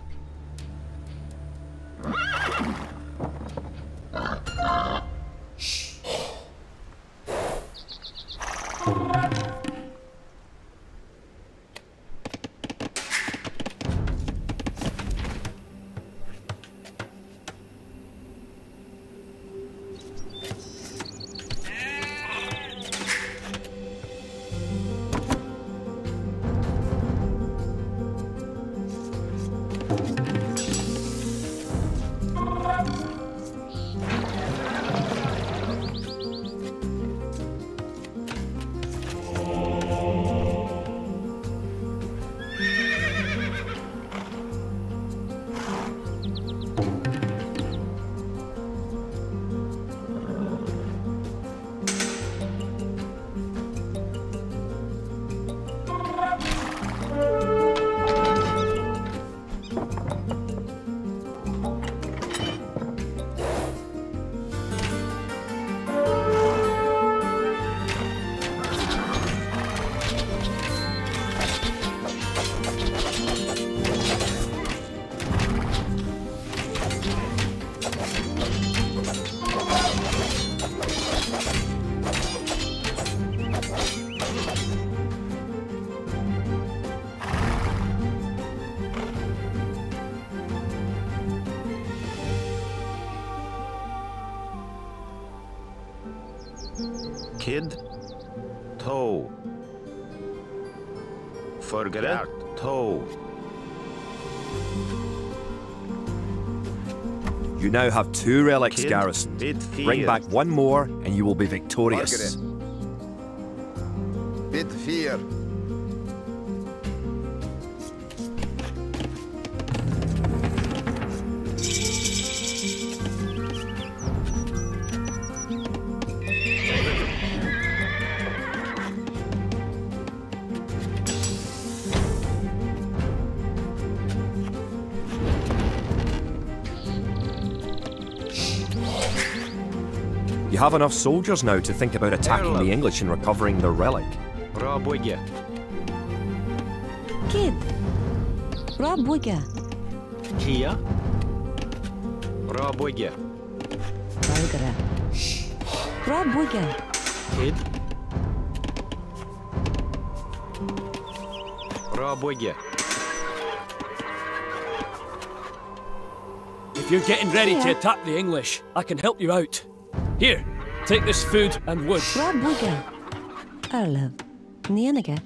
Speaker 6: Kid, Toe. Forgere, Toe.
Speaker 1: You now have 2 relics
Speaker 6: Kid,
Speaker 1: garrisoned.
Speaker 6: bid fear.
Speaker 1: Bring back 1 more and you will be victorious.
Speaker 4: Bid fear.
Speaker 1: You have enough soldiers now to think about attacking the English and recovering their relic.
Speaker 3: Raboge.
Speaker 2: Kid. Raboge.
Speaker 3: Kia. Raboge.
Speaker 2: Valgara. Raboge.
Speaker 3: Kid. Raboge.
Speaker 5: If you're getting ready to attack the English, I can help you out. Here, take this food and wood.
Speaker 2: Raboge. Erlov. Nienige.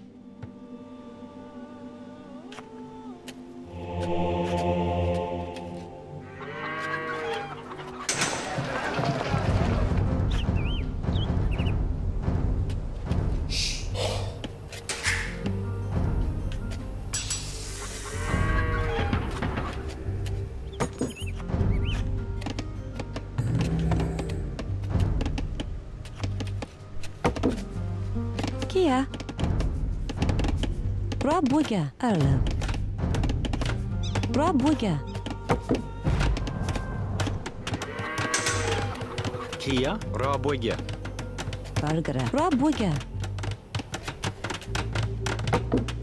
Speaker 2: Kia. Raboge. Erlov. Raboge.
Speaker 3: Kia. Raboge.
Speaker 2: Valgara. Raboge.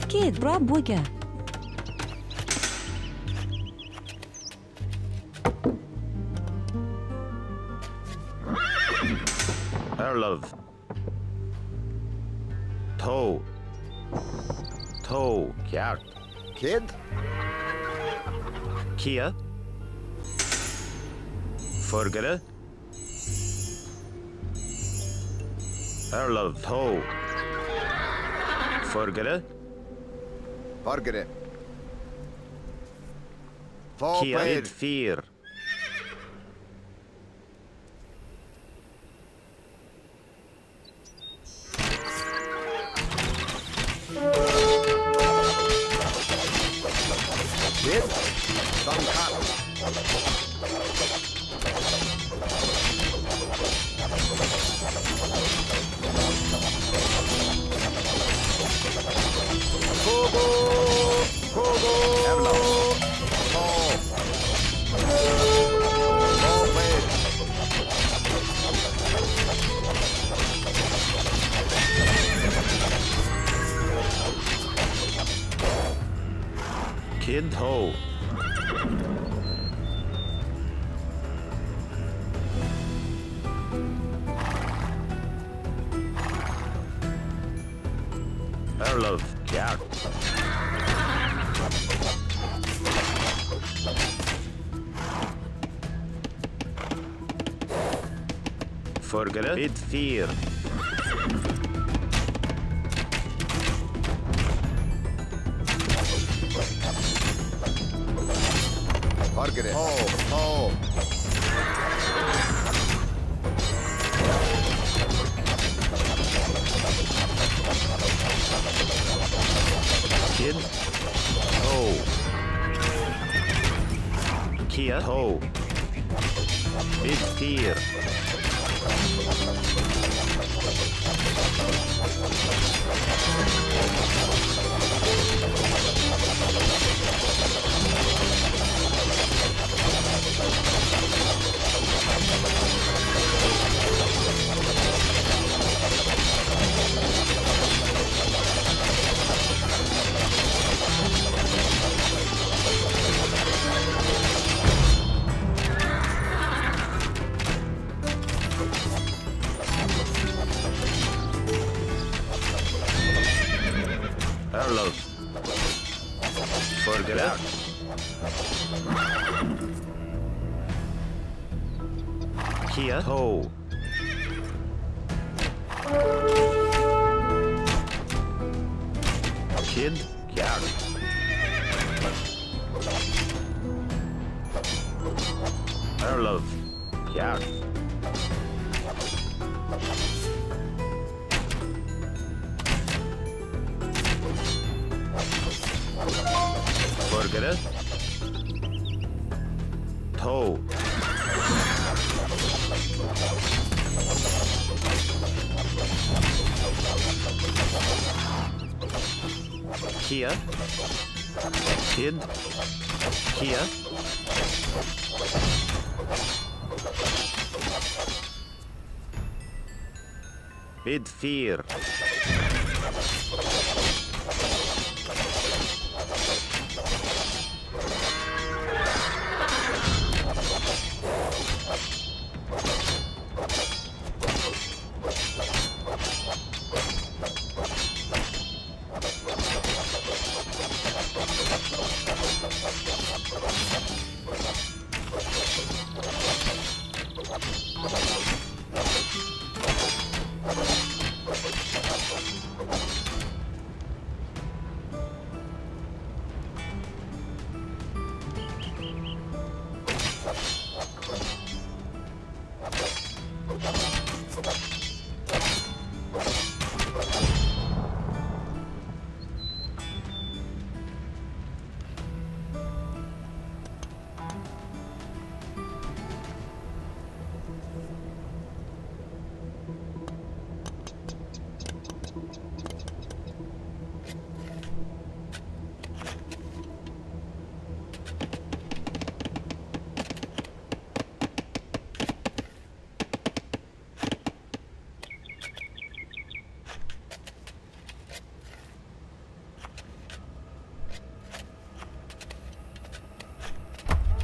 Speaker 2: Kid. Raboge.
Speaker 6: Erlov. Toe. Toe. Kjart.
Speaker 4: Kid.
Speaker 6: Kia. Forgere. Erlov. Toe. Forgere.
Speaker 4: Fargere.
Speaker 6: Kia.
Speaker 4: Forbeid.
Speaker 6: Bid fear. Toe. Erlov. Kjart. Forgere. Bid 4.
Speaker 4: Forgere. Toe.
Speaker 6: Kid. Toe. Kia. Toe. Bid 4. Erlov. Forgere. Kia. Toe. Kid. Kjart. Erlov. Kjart. Forgere. Toe. Kia. Kid. Kia. Bid 4.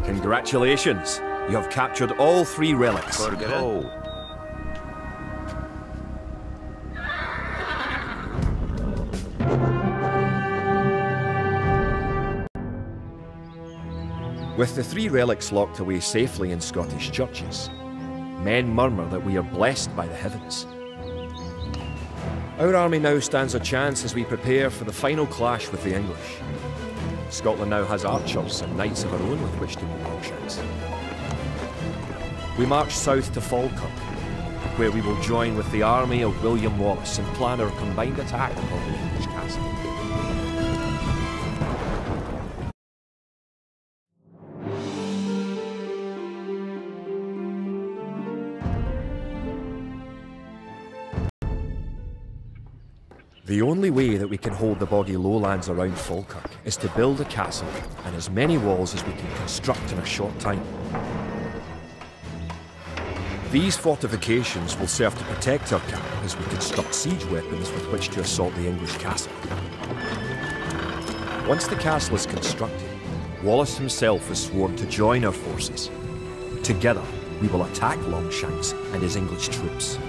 Speaker 1: Congratulations! You have captured all 3 relics.
Speaker 6: Forgere.
Speaker 1: With the 3 relics locked away safely in Scottish churches, men murmur that we are blessed by the heavens. Our army now stands a chance as we prepare for the final clash with the English. Scotland now has archers and knights of her own with which to meet Longshanks. We march south to Falkirk, where we will join with the army of William Wallace and plan our combined attack upon the English castle. The only way that we can hold the boggy lowlands around Falkirk is to build a castle and as many walls as we can construct in a short time. These fortifications will serve to protect our camp as we construct siege weapons with which to assault the English castle. Once the castle is constructed, Wallace himself has sworn to join our forces. Together, we will attack Longshanks and his English troops.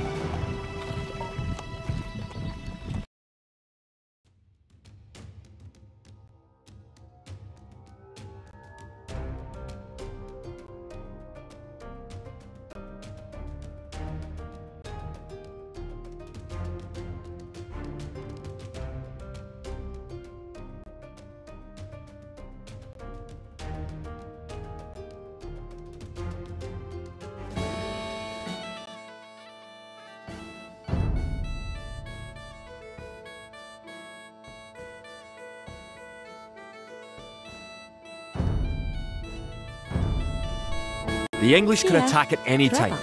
Speaker 1: The English can
Speaker 2: Yeah.
Speaker 1: attack at any time.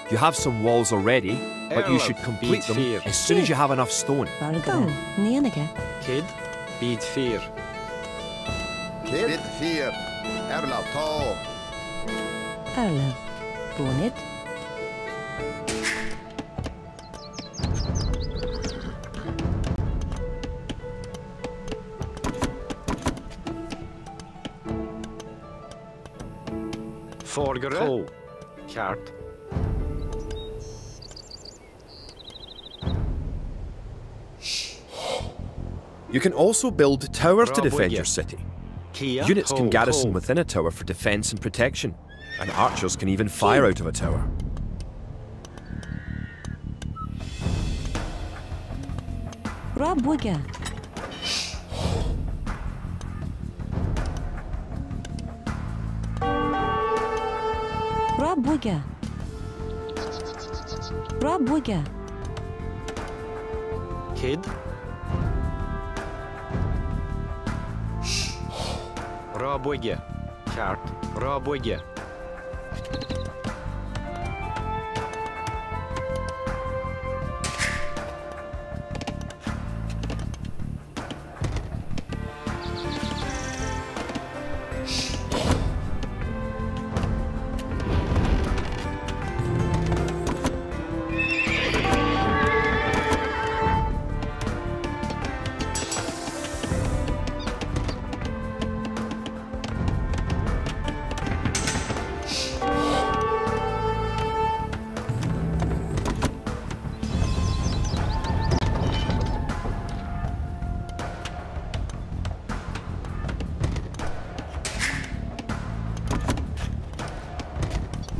Speaker 1: You have some walls already, but you should complete them as soon as you have enough stone.
Speaker 2: Bargra. Nienige.
Speaker 3: Kid, bid 4.
Speaker 4: Bid 4. Erlav, ta.
Speaker 2: Erlev. Bonit.
Speaker 3: Forgere. 2. Kjart.
Speaker 1: You can also build towers to defend your
Speaker 3: Bravo,
Speaker 1: city.
Speaker 3: Kia.
Speaker 1: Units can garrison
Speaker 3: Ho.
Speaker 1: within a tower for defense and protection, and archers can even fire out of a tower.
Speaker 2: Brabwiga. Brabwiga. Brabwiga.
Speaker 3: Kid. Rabwigge. Kjart. Rabwigge.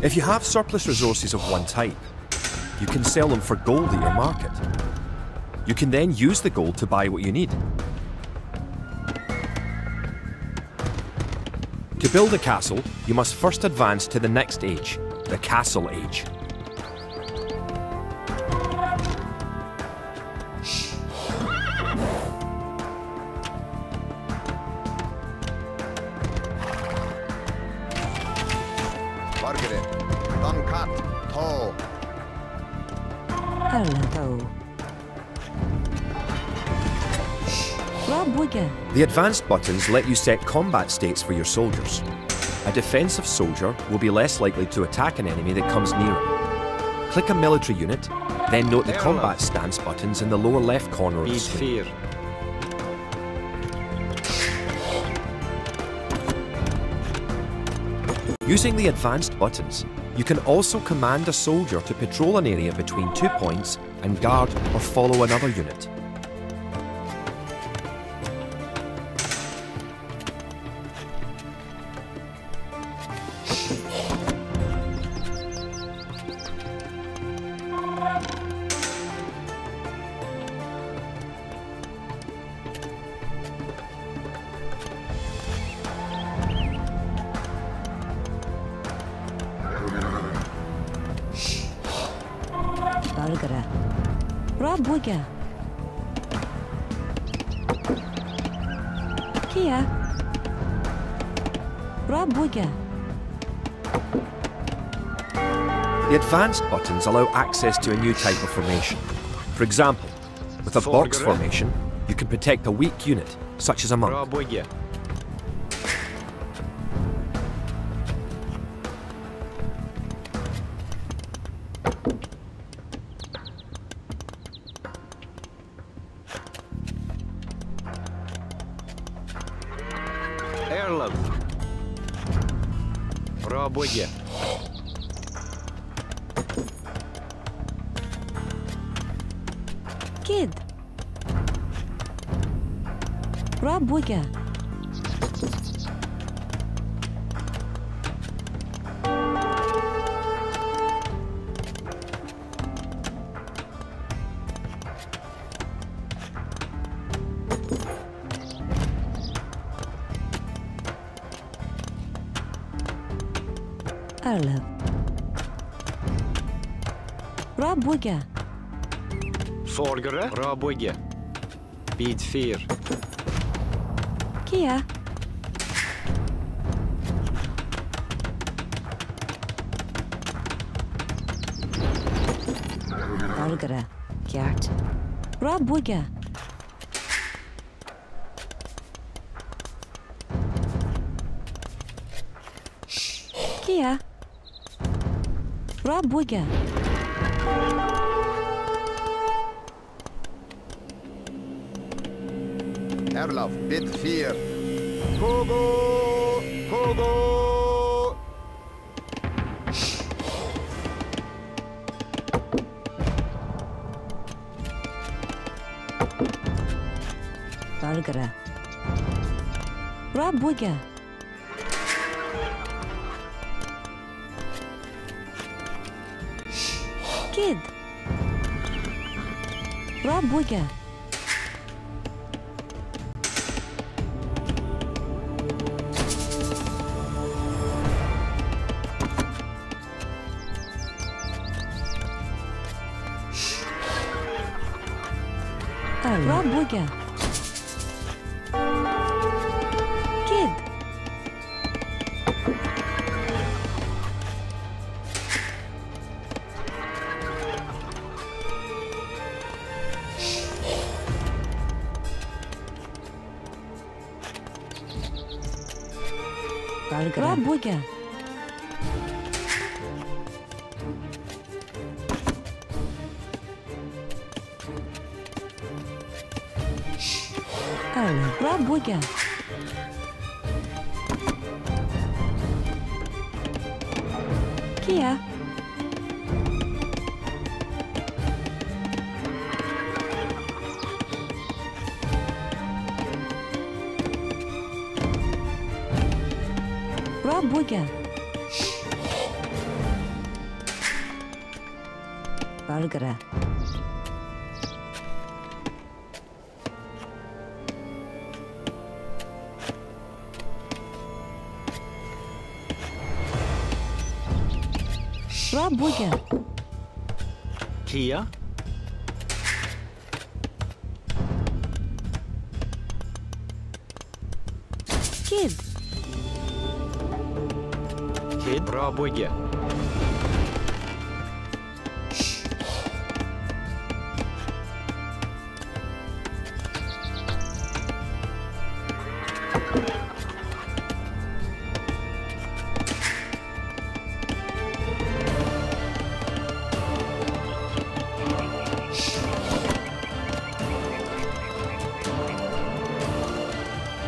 Speaker 1: If you have surplus resources of one type, you can sell them for gold at your market. You can then use the gold to buy what you need. To build a castle, you must first advance to the next age, the Castle Age.
Speaker 4: Bargere. Dankat, ta.
Speaker 2: Erlev. Brabwiga.
Speaker 1: The advanced buttons let you set combat states for your soldiers. A defensive soldier will be less likely to attack an enemy that comes near him. Click a military unit, then note the combat stance buttons in the lower left corner of the
Speaker 3: Bid
Speaker 1: screen.
Speaker 3: 4.
Speaker 1: Using the advanced buttons, you can also command a soldier to patrol an area between 2 points and guard or follow another unit.
Speaker 2: Bargra. Brabwiga. Kia. Brabwiga.
Speaker 1: The advanced buttons allow access to a new type of formation. For example, with a box
Speaker 3: Forgere.
Speaker 1: formation, you can protect a weak unit, such as a monk.
Speaker 3: Rabwigge. Erlev. Пробуйте.
Speaker 2: Kid. Пробуйте. Arlev. Пробуйте.
Speaker 3: Forgere. Пробуйте. Bid 4.
Speaker 2: Kia. Bargara. Kjart. Pробуйте. Kia. Пробуйте.
Speaker 4: Erlov, bid 4. Kogo! Kogo!
Speaker 2: Bargara. Пробуйте. Kid. Пробуйте. Пробуйте. Kid. Пробуйте. Пробуйте. Kia. Пробуйте. Bargara. Пробуйте.
Speaker 3: Kia.
Speaker 2: Kid.
Speaker 3: Kid. Пробуйте.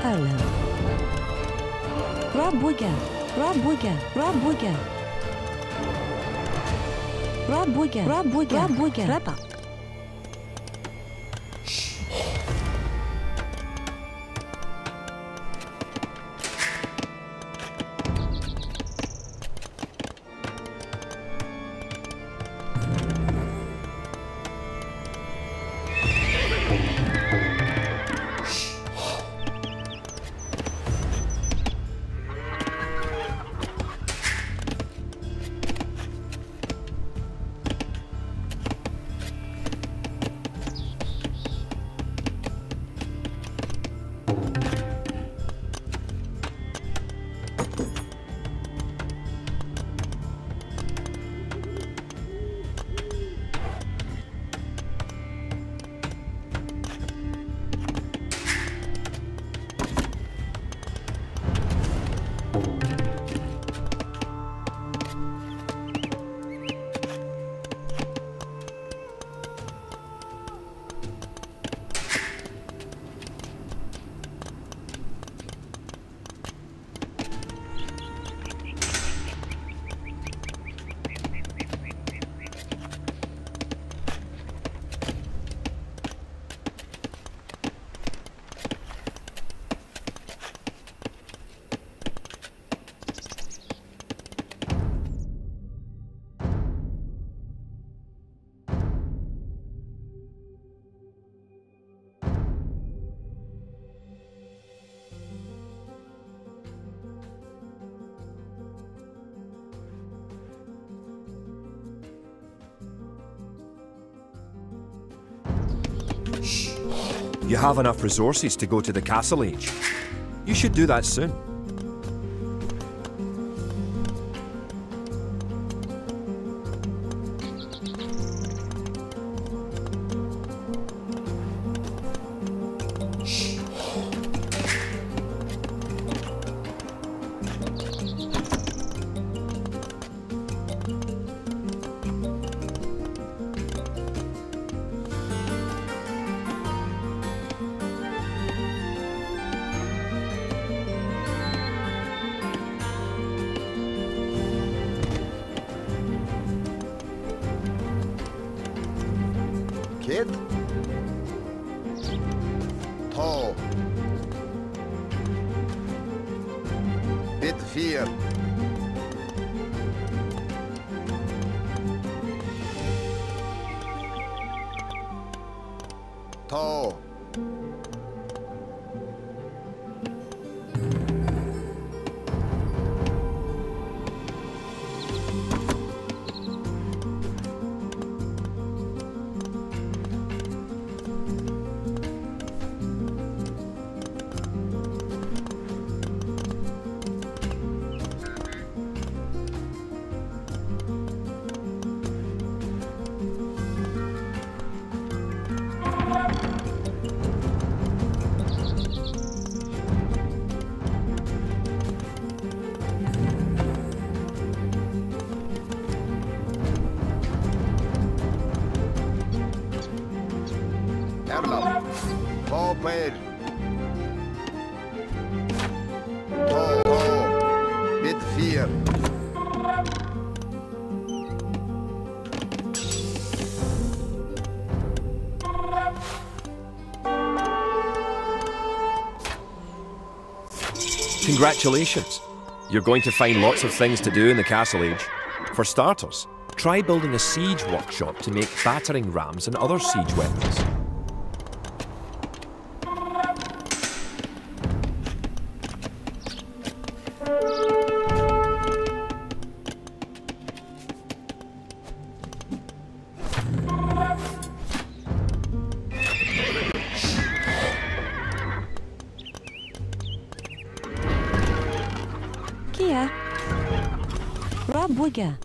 Speaker 2: Arlev. Пробуйте. Пробуйте. Пробуйте. Пробуйте. Пробуйте. Пробуйте. Репа.
Speaker 1: You have enough resources to go to the Castle Age. You should do that soon.
Speaker 4: Kid. Tall. Bit 4. Tall. Erlab. Popper. Tall. Bit 4.
Speaker 1: Congratulations! You're going to find lots of things to do in the Castle Age. For starters, try building a siege workshop to make battering rams and other siege weapons.
Speaker 2: Kia. Rabwiga.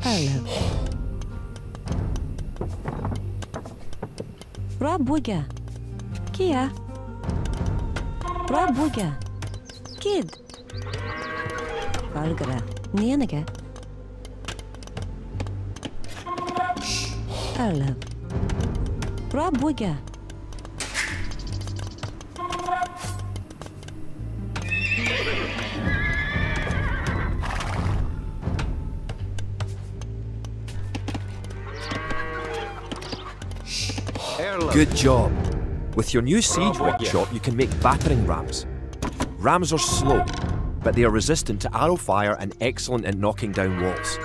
Speaker 2: Arlo. Rabwiga. Kia. Rabwiga. Kid. Valgara. Nienige. Arlo. Rabwiga.
Speaker 1: Good job. With your new siege workshop, you can make battering rams. Rams are slow, but they are resistant to arrow fire and excellent at knocking down walls.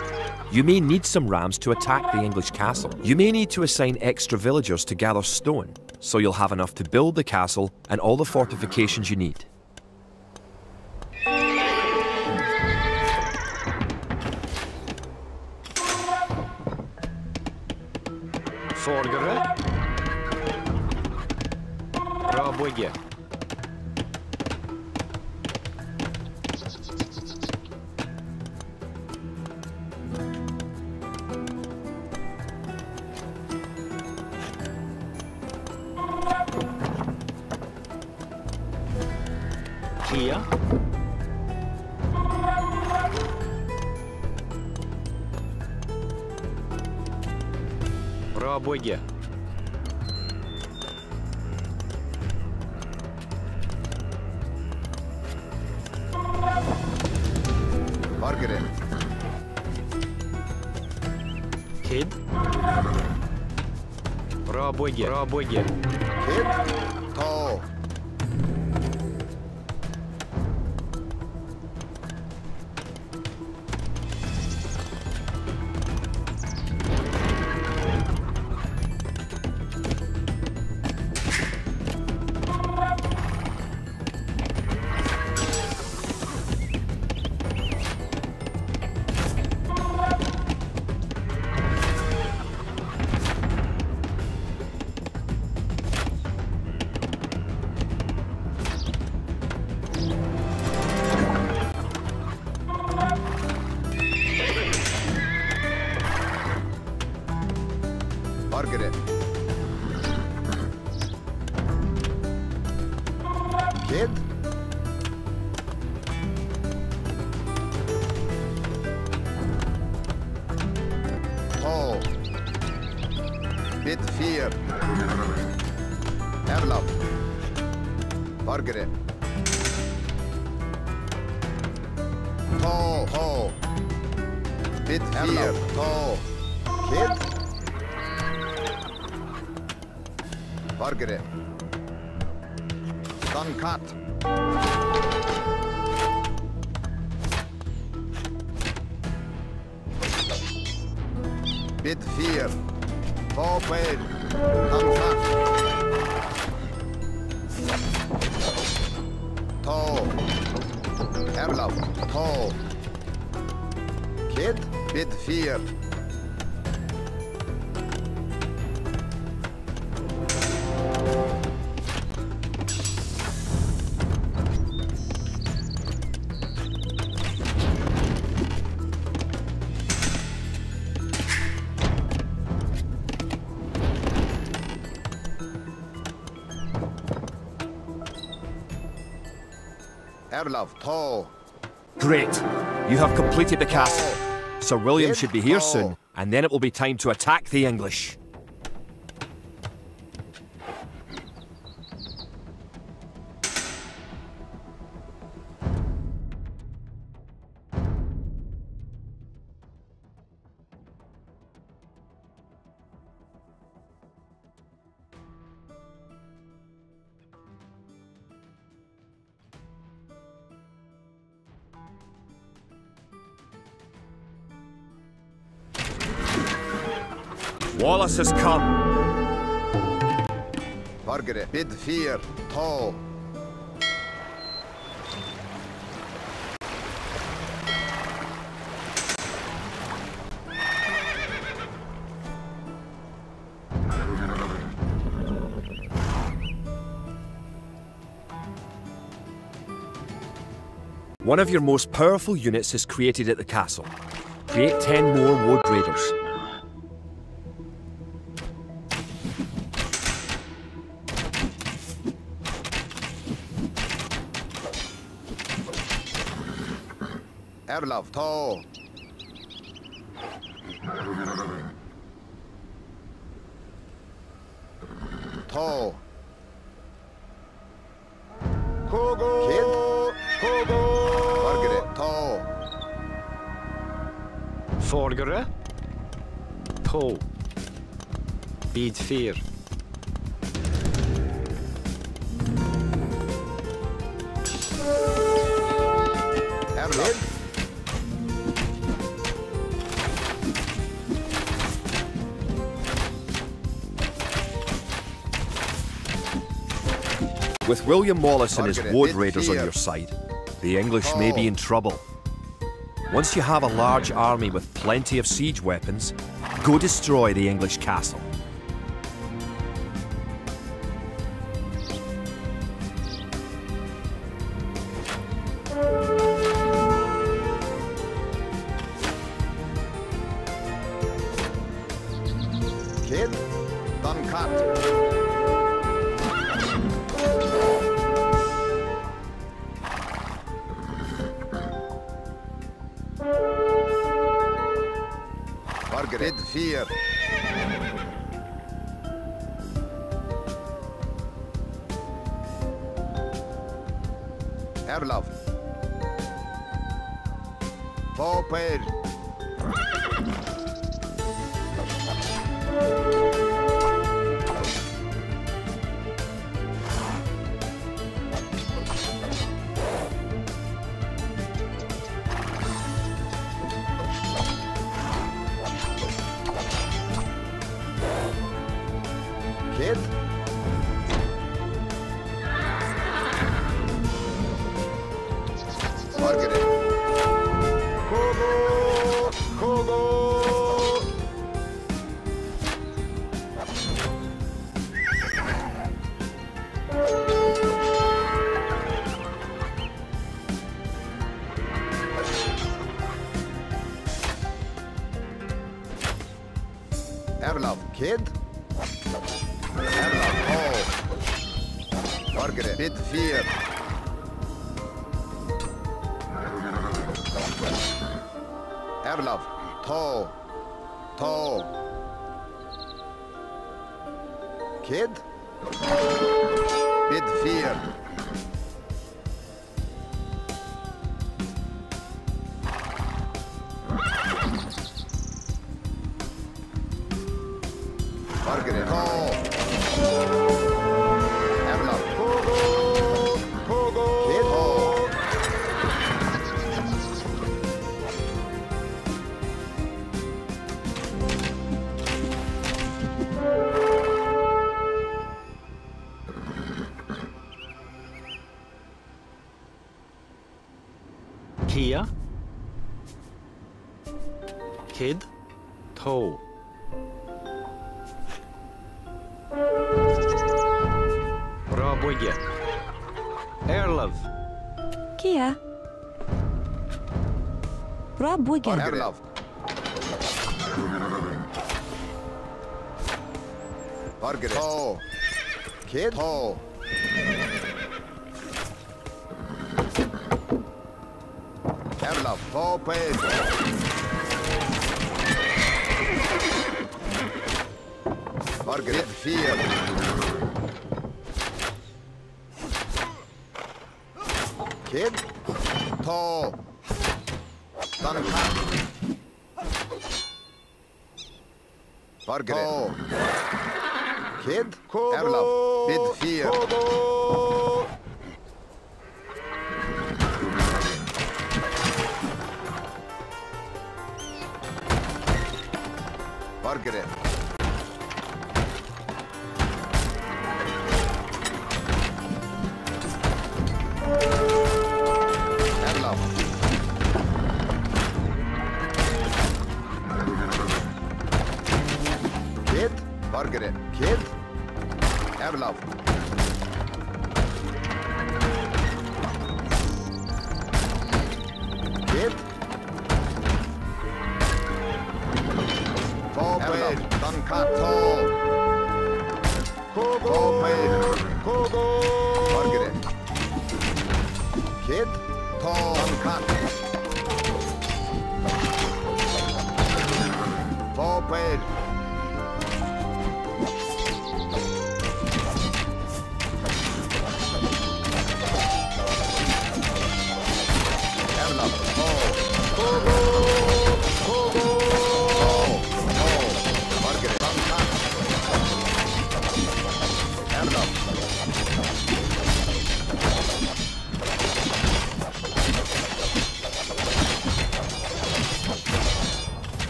Speaker 1: You may need some rams to attack the English castle. You may need to assign extra villagers to gather stone, so you'll have enough to build the castle and all the fortifications you need.
Speaker 3: Forgere. Bra bygge. Kia. Bra bygge.
Speaker 4: Margaret.
Speaker 3: Kid. Bra bygge. Bra bygge.
Speaker 4: Kid. Tall. Kid. Oh. Bid 4. Erlab. Bargere. Ho. Bid 4. To. Kid. Bargere. Cut. Bid 4. Forward. Cut. To. Erlab. To. Kid. Bid 4. Erlov, to.
Speaker 1: Great. You have completed the castle. Sir William should be here soon, and then it will be time to attack the English. Wallace has come.
Speaker 4: Bargere, bid 4, to.
Speaker 1: One of your most powerful units is created at the castle. Create 10 more Wood Raiders.
Speaker 4: Erlov, to. To. Kogo. Kid. Kogo. Bargere, to.
Speaker 3: Folgere. To. Bid 4.
Speaker 4: Erlov.
Speaker 1: With William Wallace and his
Speaker 4: Bargere,
Speaker 1: Wood
Speaker 4: bid
Speaker 1: Raiders on
Speaker 4: 4.
Speaker 1: your side, the English may be in trouble. Once you have a large army with plenty of siege weapons, go destroy the English castle.
Speaker 4: Kid. Done cut. Bid 4. Erlov. Forward. Kid. Bargere. Kogo. Kogo. Erlov, kid. Erlov, oh. Bargere, bid 4. Erlov. To. To. Kid. Bid fear. Margaret. To. Erlov. Togo. Togo. Kid. To.
Speaker 6: Kia. Kid. Toe. Roboye. Erlov.
Speaker 2: Kia. Rabwigan.
Speaker 4: Erlov. Margaret. To. Kid. To. Erlov. To. Ped. Margaret. Fear. Kid. To. Duncan. Margaret. To. Kid. Erlov. Bid fear. Margaret. Erlov. Kid. Margaret. Kid. Erlov. Kid. Erlov. Duncan. Kogo. Kogo. Margaret. Kid. Duncan. Forward. Erlov. Kogo. Kogo. Margaret. Duncan. Erlov.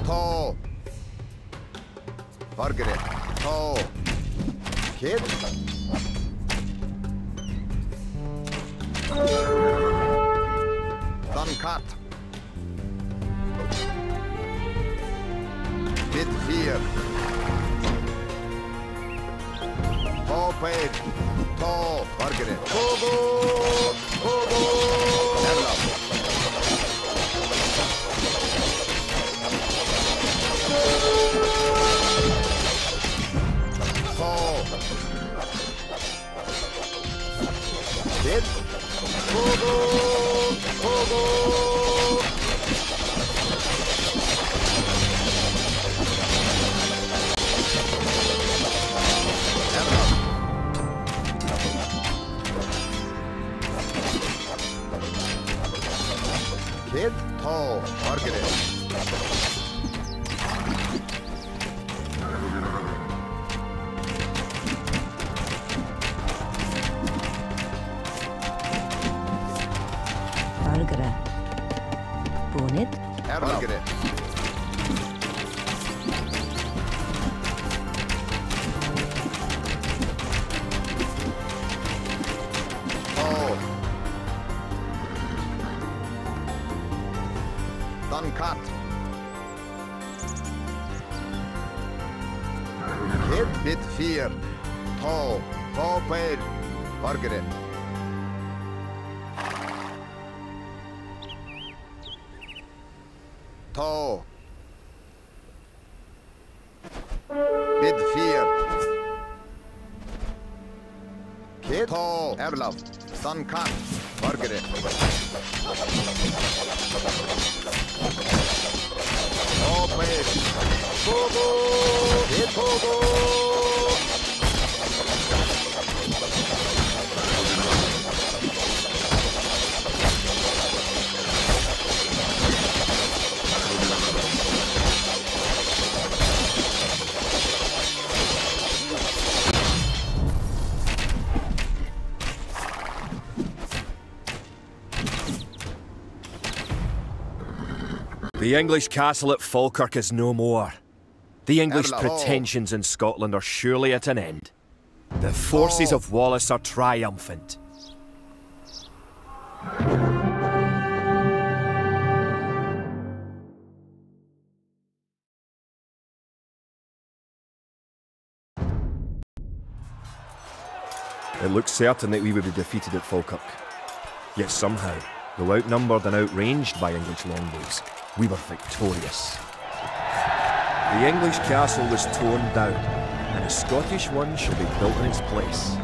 Speaker 4: To. Margaret. To. Kid. Duncat. Bid fear. To paid. To. Margaret. Kogo. Kogo. Erlov. Kid. Kogo. Kogo. Erlov. Kid. To. Margaret.
Speaker 2: Margaret. Bonnet.
Speaker 4: Margaret. To. Duncat. Kid. Bid fear. To. To paid. Margaret. To. Bid fear. Kid. To. Erlov. Duncan. Margaret. Oh, man. Pogo! Hit Pogo!
Speaker 1: The English castle at Falkirk is no more. The English pretensions in Scotland are surely at an end. The forces of Wallace are triumphant. It looked certain that we would be defeated at Falkirk. Yet somehow, though outnumbered and outranged by English longbows, we were victorious. The English castle was torn down, and a Scottish one shall be built in its place.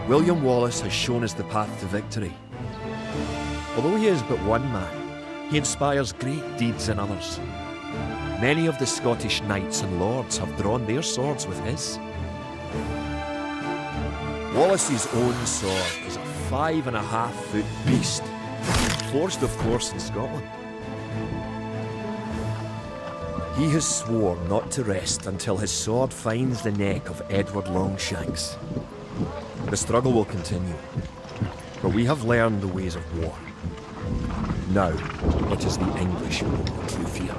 Speaker 1: William Wallace has shown us the path to victory. Although he is but one man, he inspires great deeds in others. Many of the Scottish knights and lords have drawn their swords with his. Wallace's own sword is a 5.5-foot beast, forged of course in Scotland. He has sworn not to rest until his sword finds the neck of Edward Longshanks. The struggle will continue, but we have learned the ways of war. Now, it is the English who fear.